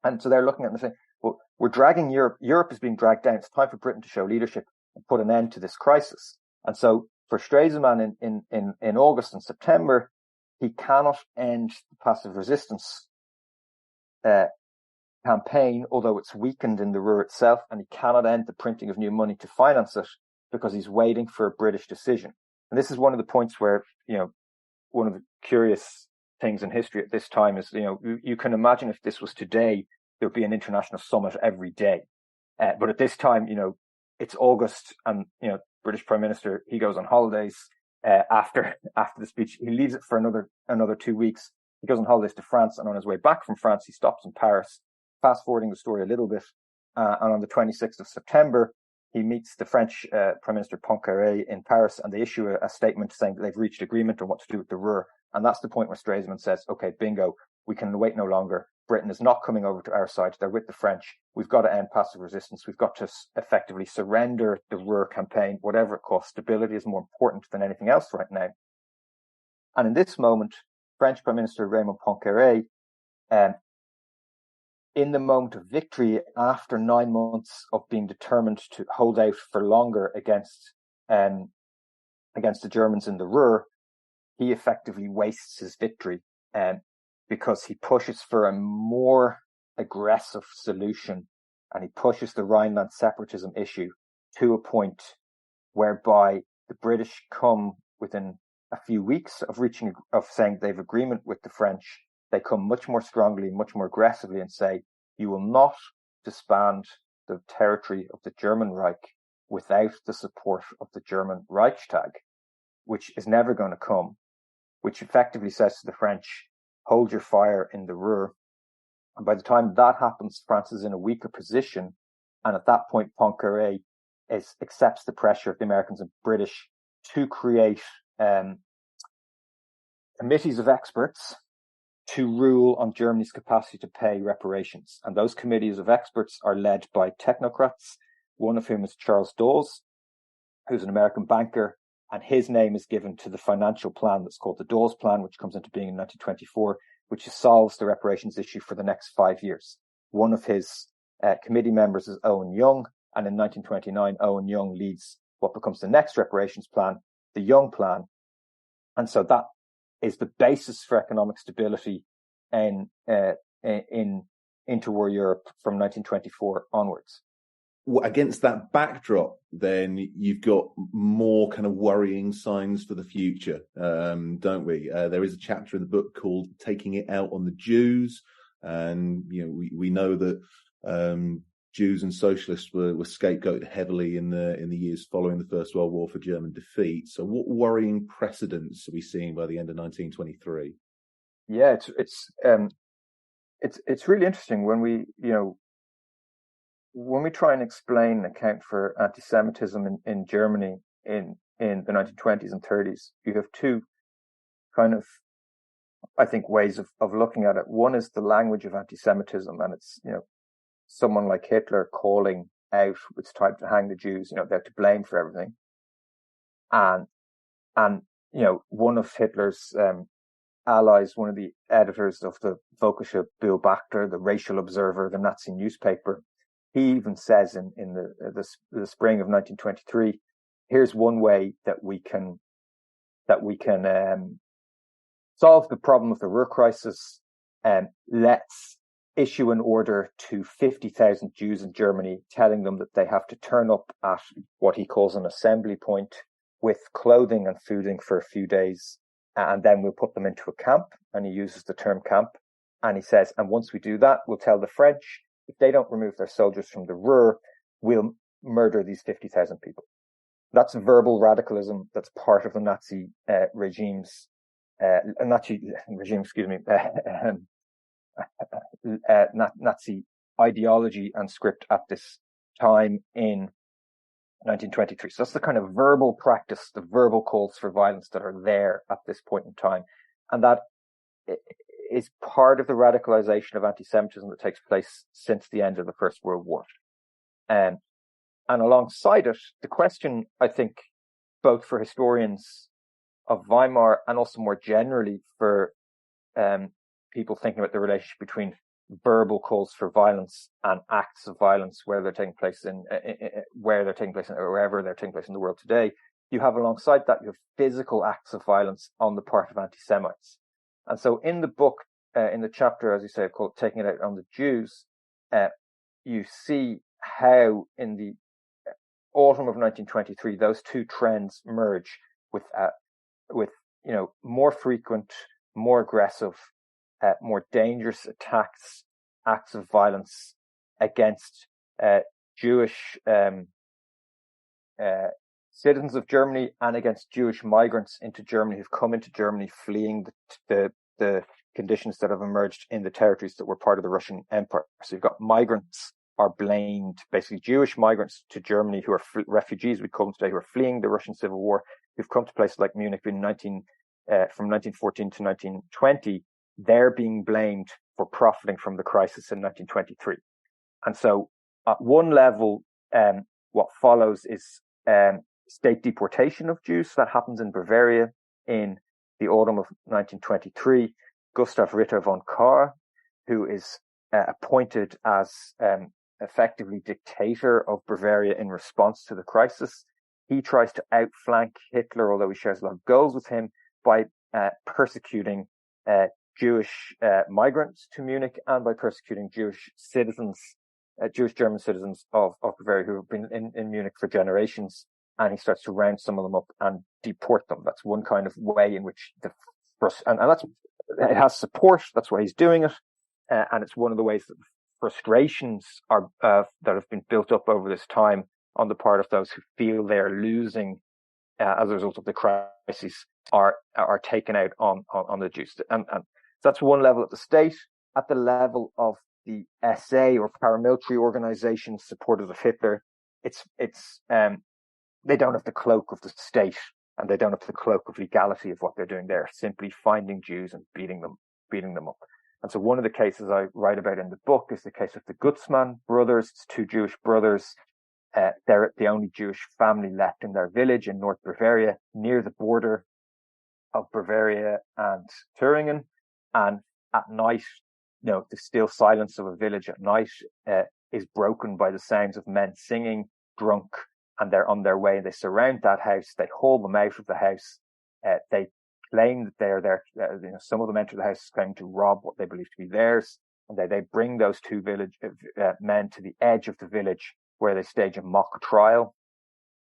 C: And so they're looking at it and saying, well, we're dragging Europe. Europe is being dragged down. It's time for Britain to show leadership and put an end to this crisis. And so for Stresemann in August and September, he cannot end the passive resistance campaign, although it's weakened in the Ruhr itself, and he cannot end the printing of new money to finance it because he's waiting for a British decision. And this is one of the points where, one of the curious things in history at this time is, you can imagine if this was today, there'd be an international summit every day. But at this time, it's August and, British Prime Minister, he goes on holidays after the speech. He leaves it for another 2 weeks. He goes on holidays to France, and on his way back from France, he stops in Paris. Fast forwarding the story a little bit, and on the 26th of September, he meets the French Prime Minister Poincaré in Paris, and they issue a statement saying that they've reached agreement on what to do with the Ruhr. And that's the point where Stresemann says, okay, bingo, we can wait no longer. Britain is not coming over to our side. They're with the French. We've got to end passive resistance. We've got to effectively surrender the Ruhr campaign, whatever it costs. Stability is more important than anything else right now. And in this moment, French Prime Minister Raymond Poincaré, in the moment of victory, after 9 months of being determined to hold out for longer against the Germans in the Ruhr, he effectively wastes his victory because he pushes for a more aggressive solution, and he pushes the Rhineland separatism issue to a point whereby the British come within a few weeks of saying they've agreement with the French. They come much more strongly, much more aggressively, and say, you will not disband the territory of the German Reich without the support of the German Reichstag, which is never going to come, which effectively says to the French, hold your fire in the Ruhr And by the time that happens, France is in a weaker position. And at that point, Poincaré accepts the pressure of the Americans and British to create committees of experts to rule on Germany's capacity to pay reparations. And those committees of experts are led by technocrats, one of whom is Charles Dawes, who's an American banker, and his name is given to the financial plan that's called the Dawes Plan, which comes into being in 1924, which solves the reparations issue for the next 5 years. One of his committee members is Owen Young, and in 1929, Owen Young leads what becomes the next reparations plan, the Young Plan. And so that is the basis for economic stability in interwar Europe from 1924 onwards.
B: Against that backdrop, then you've got more kind of worrying signs for the future, don't we? There is a chapter in the book called "Taking It Out on the Jews," and we know that Jews and socialists were scapegoated heavily in the years following the First World War for German defeat. So, what worrying precedents are we seeing by the end of 1923?
C: Yeah, it's really interesting when we try and explain and account for anti-Semitism in Germany in the 1920s and 30s, you have two kind of, I think, ways of looking at it. One is the language of anti-Semitism, and it's, someone like Hitler calling out, it's time to hang the Jews, they're to blame for everything. And one of Hitler's allies, one of the editors of the Völkischer Beobachter, the racial observer, the Nazi newspaper, he even says in the spring of 1923, here's one way that we can solve the problem of the Ruhr crisis. Let's issue an order to 50,000 Jews in Germany, telling them that they have to turn up at what he calls an assembly point with clothing and fooding for a few days, and then we'll put them into a camp. And he uses the term camp, and he says, and once we do that, we'll tell the French, if they don't remove their soldiers from the Ruhr, we'll murder these 50,000 people. That's verbal radicalism. That's part of the Nazi Nazi ideology and script at this time in 1923. So that's the kind of verbal practice, the verbal calls for violence that are there at this point in time. And that is part of the radicalization of anti-Semitism that takes place since the end of the First World War. And alongside it, the question, I think, both for historians of Weimar and also more generally for people thinking about the relationship between verbal calls for violence and acts of violence, whether they're taking place wherever they're taking place in the world today, you have alongside that, you have physical acts of violence on the part of anti-Semites. And so in the book, in the chapter, as you say, called Taking It Out on the Jews, you see how in the autumn of 1923, those two trends merge with more frequent, more aggressive, more dangerous acts of violence against Jewish citizens of Germany and against Jewish migrants into Germany who've come into Germany fleeing the conditions that have emerged in the territories that were part of the Russian Empire. So you've got migrants are blamed, basically Jewish migrants to Germany who are refugees, we call them today, who are fleeing the Russian Civil War, who've come to places like Munich from 1914 to 1920. They're being blamed for profiting from the crisis in 1923. And so at one level, what follows is state deportation of Jews. That happens in Bavaria in the autumn of 1923. Gustav Ritter von Kahr, who is appointed as effectively dictator of Bavaria in response to the crisis, he tries to outflank Hitler, although he shares a lot of goals with him, by persecuting Jewish migrants to Munich and by persecuting Jewish citizens, Jewish German citizens of Bavaria who have been in Munich for generations. And he starts to round some of them up and deport them. That's one kind of way in which and that's, it has support. That's why he's doing it. And it's one of the ways that frustrations are that have been built up over this time on the part of those who feel they're losing as a result of the crisis are taken out on the Jews. And that's one level at the state. At the level of the SA or paramilitary organizations, supporters of Hitler. They don't have the cloak of the state, and they don't have the cloak of legality of what they're doing. They're simply finding Jews and beating them up. And so one of the cases I write about in the book is the case of the Gutzmann brothers. It's two Jewish brothers. They're the only Jewish family left in their village in North Bavaria, near the border of Bavaria and Thüringen. And at night, the still silence of a village at night is broken by the sounds of men singing, drunk, and they're on their way. They surround that house. They haul them out of the house. They claim that they're there. Some of them enter the house claiming to rob what they believe to be theirs. And they bring those two village men to the edge of the village, where they stage a mock trial,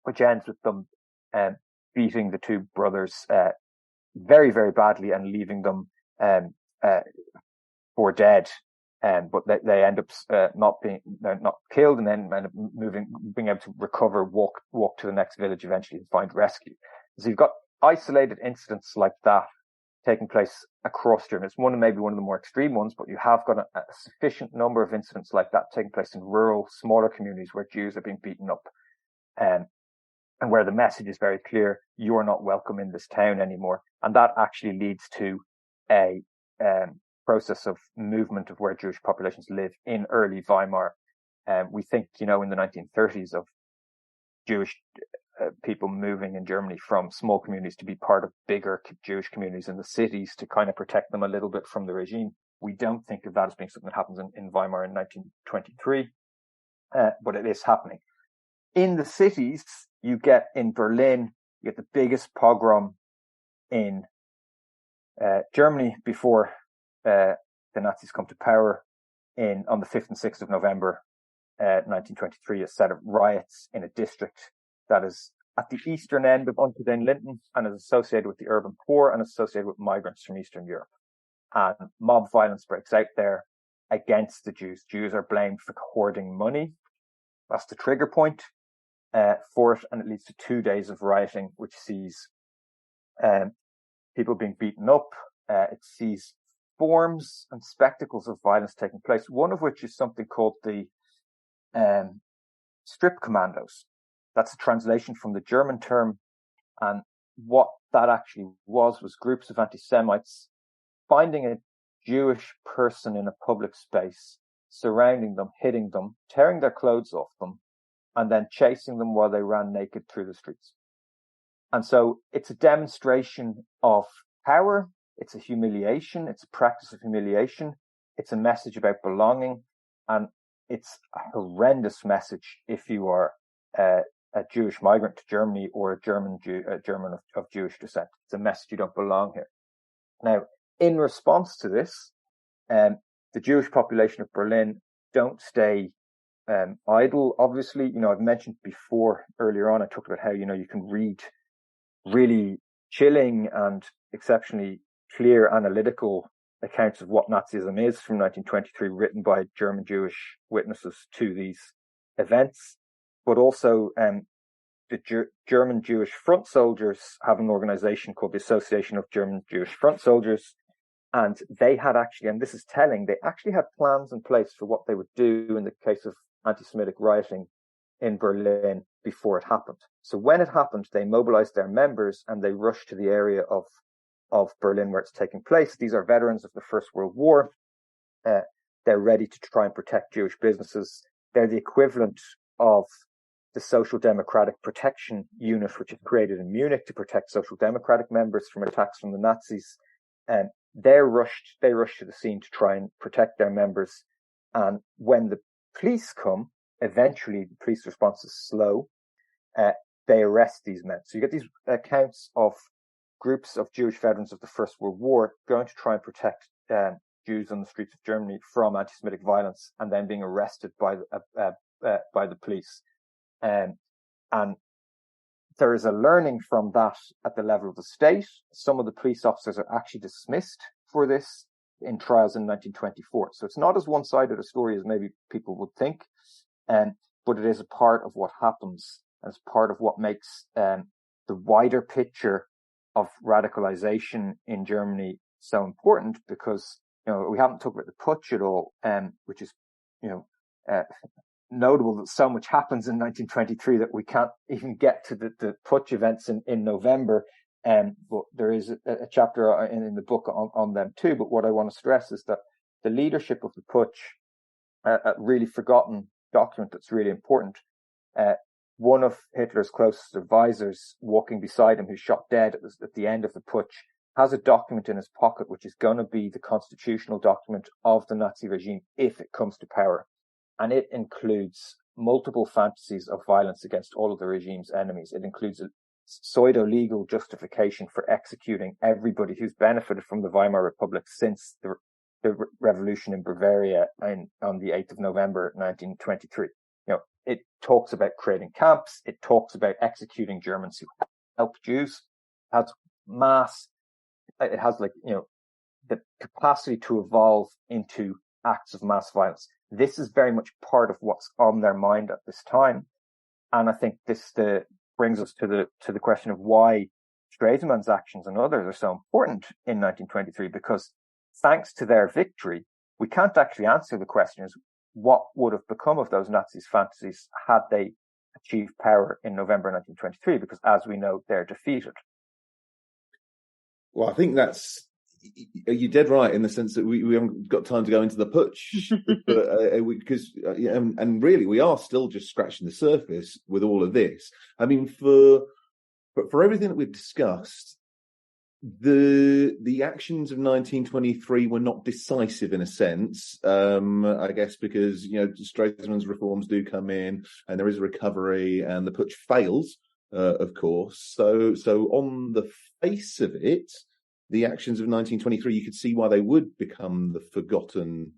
C: which ends with them beating the two brothers very, very badly and leaving them for dead. But they end up not killed, and then end up being able to recover, walk to the next village eventually and find rescue. So you've got isolated incidents like that taking place across Germany. It's maybe one of the more extreme ones, but you have got a sufficient number of incidents like that taking place in rural, smaller communities where Jews are being beaten up, and where the message is very clear: you're not welcome in this town anymore. And that actually leads to a process of movement of where Jewish populations live in early Weimar. We think, in the 1930s of Jewish people moving in Germany from small communities to be part of bigger Jewish communities in the cities to kind of protect them a little bit from the regime. We don't think of that as being something that happens in Weimar in 1923, but it is happening. In the cities, in Berlin, you get the biggest pogrom in Germany before the Nazis come to power on the 5th and 6th of November 1923, a set of riots in a district that is at the eastern end of Unter-den-Linden and is associated with the urban poor and associated with migrants from Eastern Europe. And mob violence breaks out there against the Jews. Jews are blamed for hoarding money. That's the trigger point for it, and it leads to 2 days of rioting, which sees people being beaten up. It sees forms and spectacles of violence taking place, one of which is something called the strip commandos. That's a translation from the German term, and what that actually was groups of anti-Semites finding a Jewish person in a public space, surrounding them, hitting them, tearing their clothes off them, and then chasing them while they ran naked through the streets. And so it's a demonstration of power. It's a humiliation. It's a practice of humiliation. It's a message about belonging. And it's a horrendous message if you are a Jewish migrant to Germany or a German of Jewish descent. It's a message you don't belong here. Now, in response to this, the Jewish population of Berlin don't stay idle. Obviously, I've mentioned before earlier on, I talked about how, you can read really chilling and exceptionally clear analytical accounts of what Nazism is from 1923, written by German Jewish witnesses to these events. But also, the German Jewish Front Soldiers have an organization called the Association of German Jewish Front Soldiers. And they had actually, and this is telling, they actually had plans in place for what they would do in the case of anti-Semitic rioting in Berlin before it happened. So when it happened, they mobilized their members and they rushed to the area of Berlin where it's taking place. These are veterans of the First World War. They're ready to try and protect Jewish businesses. They're the equivalent of the Social Democratic Protection Unit, which is created in Munich to protect Social Democratic members from attacks from the Nazis. And they rushed to the scene to try and protect their members. And when the police come, eventually the police response is slow. They arrest these men. So you get these accounts of groups of Jewish veterans of the First World War going to try and protect Jews on the streets of Germany from anti-Semitic violence, and then being arrested by the police. And there is a learning from that at the level of the state. Some of the police officers are actually dismissed for this in trials in 1924. So it's not as one-sided a story as maybe people would think, but it is a part of what happens, and it's part of what makes the wider picture of radicalization in Germany so important, because we haven't talked about the putsch at all, which is, notable that so much happens in 1923 that we can't even get to the putsch events in November. But there is a chapter in the book on them too. But what I want to stress is that the leadership of the putsch, a really forgotten document that's really important. One of Hitler's closest advisors, walking beside him, who's shot dead at the end of the putsch, has a document in his pocket which is going to be the constitutional document of the Nazi regime if it comes to power. And it includes multiple fantasies of violence against all of the regime's enemies. It includes a pseudo-legal justification for executing everybody who's benefited from the Weimar Republic since the revolution in Bavaria on the 8th of November 1923. It talks about creating camps. It talks about executing Germans who help Jews. It has the capacity to evolve into acts of mass violence. This is very much part of what's on their mind at this time. And I think this brings us to the question of why Stresemann's actions and others are so important in 1923, because thanks to their victory, we can't actually answer the question is what would have become of those Nazis' fantasies had they achieved power in November 1923, because as we know, they're defeated.
B: Well, I think you're dead right in the sense that we haven't got time to go into the putsch, because and really we are still just scratching the surface with all of this. I mean, for everything that we've discussed, the actions of 1923 were not decisive in a sense, I guess, because Stresemann's reforms do come in and there is a recovery, and the putsch fails, of course. So on the face of it, the actions of 1923, you could see why they would become the forgotten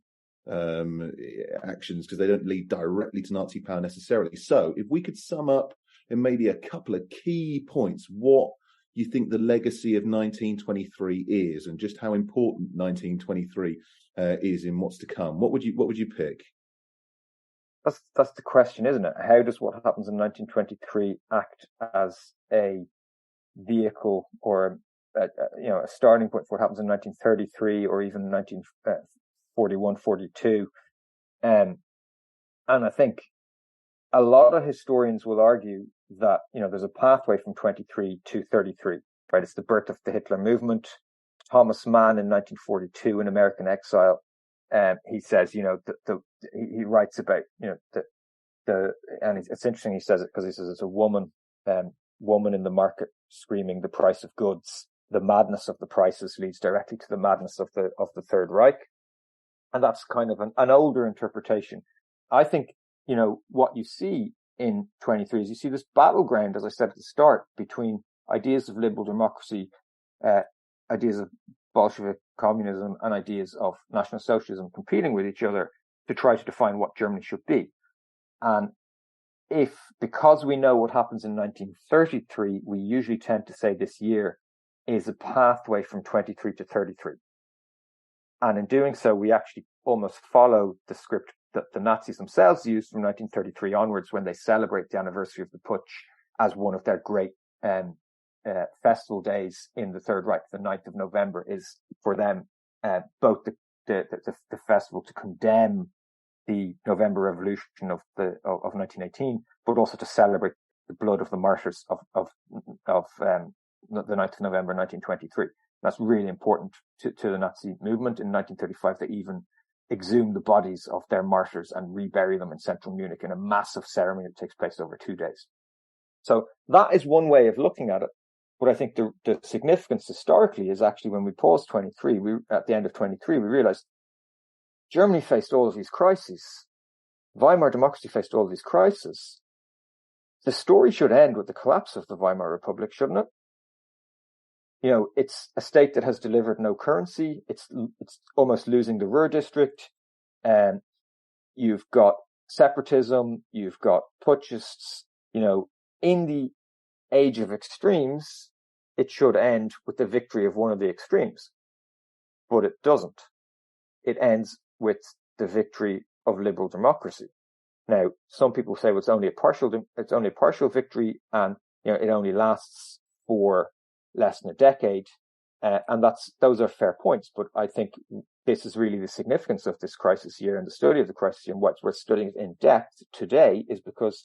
B: actions, because they don't lead directly to Nazi power necessarily. So if we could sum up in maybe a couple of key points what you think the legacy of 1923 is, and just how important 1923 is in what's to come, what would you pick?
C: That's the question, isn't it? How does what happens in 1923 act as a vehicle or a starting point for what happens in 1933 or even 1941, 42? And I think a lot of historians will argue that, there's a pathway from 23 to 33, right? It's the birth of the Hitler movement. Thomas Mann in 1942 in American Exile, he says, he writes about, and it's interesting he says it because he says it's a woman in the market screaming the price of goods. The madness of the prices leads directly to the madness of the Third Reich. And that's kind of an older interpretation. I think, what you see in 23 is you see this battleground, as I said at the start, between ideas of liberal democracy, ideas of Bolshevik communism, and ideas of National Socialism competing with each other to try to define what Germany should be. And because we know what happens in 1933, we usually tend to say this year is a pathway from 23 to 33. And in doing so, we actually almost follow the script that the Nazis themselves used from 1933 onwards when they celebrate the anniversary of the putsch as one of their great festival days in the Third Reich. The 9th of November is for them both the festival to condemn the November Revolution of 1918, but also to celebrate the blood of the martyrs of the 9th of November 1923. That's really important to the Nazi movement. In 1935, they even exhume the bodies of their martyrs and rebury them in central Munich in a massive ceremony that takes place over 2 days. So that is one way of looking at it. But I think the significance historically is actually when we pause 23, at the end of 23, we realized Germany faced all of these crises. Weimar democracy faced all of these crises. The story should end with the collapse of the Weimar Republic, shouldn't it? It's a state that has delivered no currency. It's almost losing the Ruhr district. And you've got separatism. You've got putschists. In the age of extremes, it should end with the victory of one of the extremes. But it doesn't. It ends with the victory of liberal democracy. Now, some people say, well, it's only a partial victory, and it only lasts for less than a decade, and those are fair points. But I think this is really the significance of this crisis year and the study of the crisis year and what we're studying in depth today is because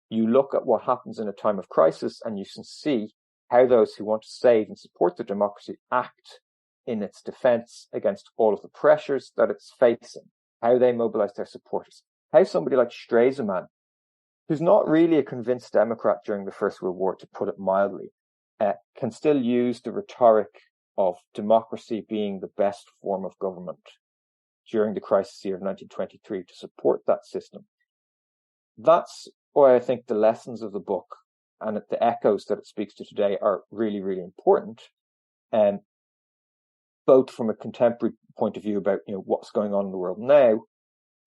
C: you look at what happens in a time of crisis and you can see how those who want to save and support the democracy act in its defense against all of the pressures that it's facing, how they mobilize their supporters, how somebody like Stresemann, who's not really a convinced Democrat during the First World War, to put it mildly, can still use the rhetoric of democracy being the best form of government during the crisis year of 1923 to support that system. That's why I think the lessons of the book and the echoes that it speaks to today are really, really important, both from a contemporary point of view about what's going on in the world now,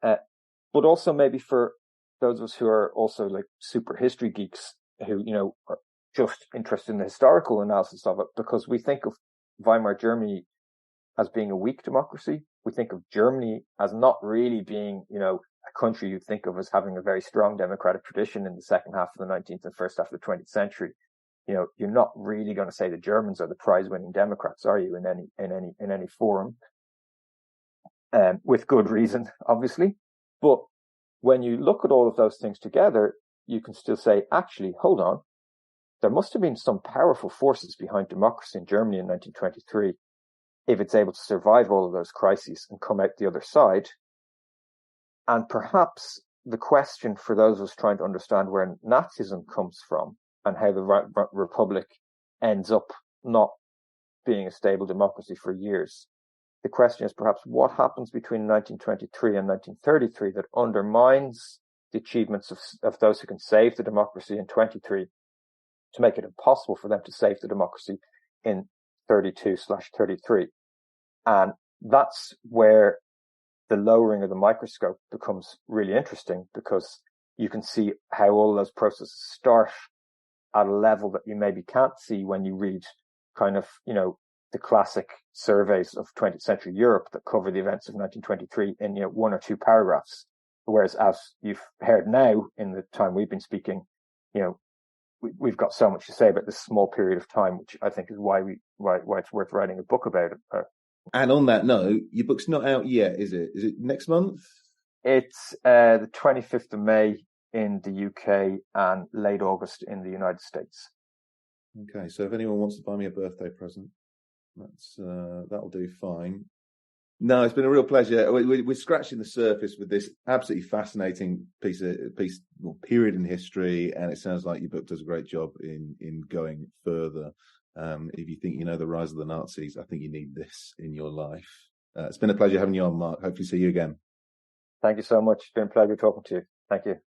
C: but also maybe for those of us who are also like super history geeks who are just interested in the historical analysis of it, because we think of Weimar Germany as being a weak democracy. We think of Germany as not really being, a country you think of as having a very strong democratic tradition in the second half of the 19th and first half of the 20th century. You're not really going to say the Germans are the prize-winning Democrats, are you, in any forum? With good reason, obviously. But when you look at all of those things together, you can still say, actually, hold on. There must have been some powerful forces behind democracy in Germany in 1923 if it's able to survive all of those crises and come out the other side. And perhaps the question for those of us trying to understand where Nazism comes from and how the Republic ends up not being a stable democracy for years, the question is perhaps what happens between 1923 and 1933 that undermines the achievements of those who can save the democracy in 23 to make it impossible for them to save the democracy in 32/33. And that's where the lowering of the microscope becomes really interesting, because you can see how all those processes start at a level that you maybe can't see when you read kind of, the classic surveys of 20th century Europe that cover the events of 1923 in, one or two paragraphs. Whereas, as you've heard now in the time we've been speaking, we've got so much to say about this small period of time, which I think is why it's worth writing a book about it.
B: And on that note, your book's not out yet, is it? Is it next month?
C: It's the 25th of May in the UK and late August in the United States.
B: Okay, so if anyone wants to buy me a birthday present, that'll do fine. No, it's been a real pleasure. We're scratching the surface with this absolutely fascinating period in history, and it sounds like your book does a great job in going further. If you think you know the rise of the Nazis, I think you need this in your life. It's been a pleasure having you on, Mark. Hopefully see you again.
C: Thank you so much. It's been a pleasure talking to you. Thank you.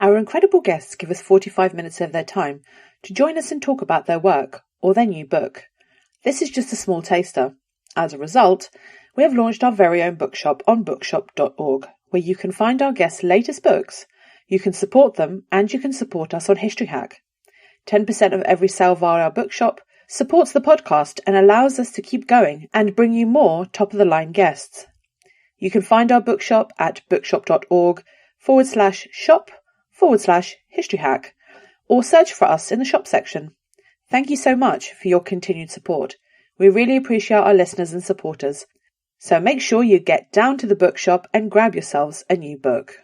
D: Our incredible guests give us 45 minutes of their time to join us and talk about their work or their new book. This is just a small taster. As a result, we have launched our very own bookshop on bookshop.org, where you can find our guests' latest books, you can support them, and you can support us on History Hack. 10% of every sale via our bookshop supports the podcast and allows us to keep going and bring you more top-of-the-line guests. You can find our bookshop at bookshop.org/shop/History Hack, or search for us in the shop section. Thank you so much for your continued support. We really appreciate our listeners and supporters. So make sure you get down to the bookshop and grab yourselves a new book.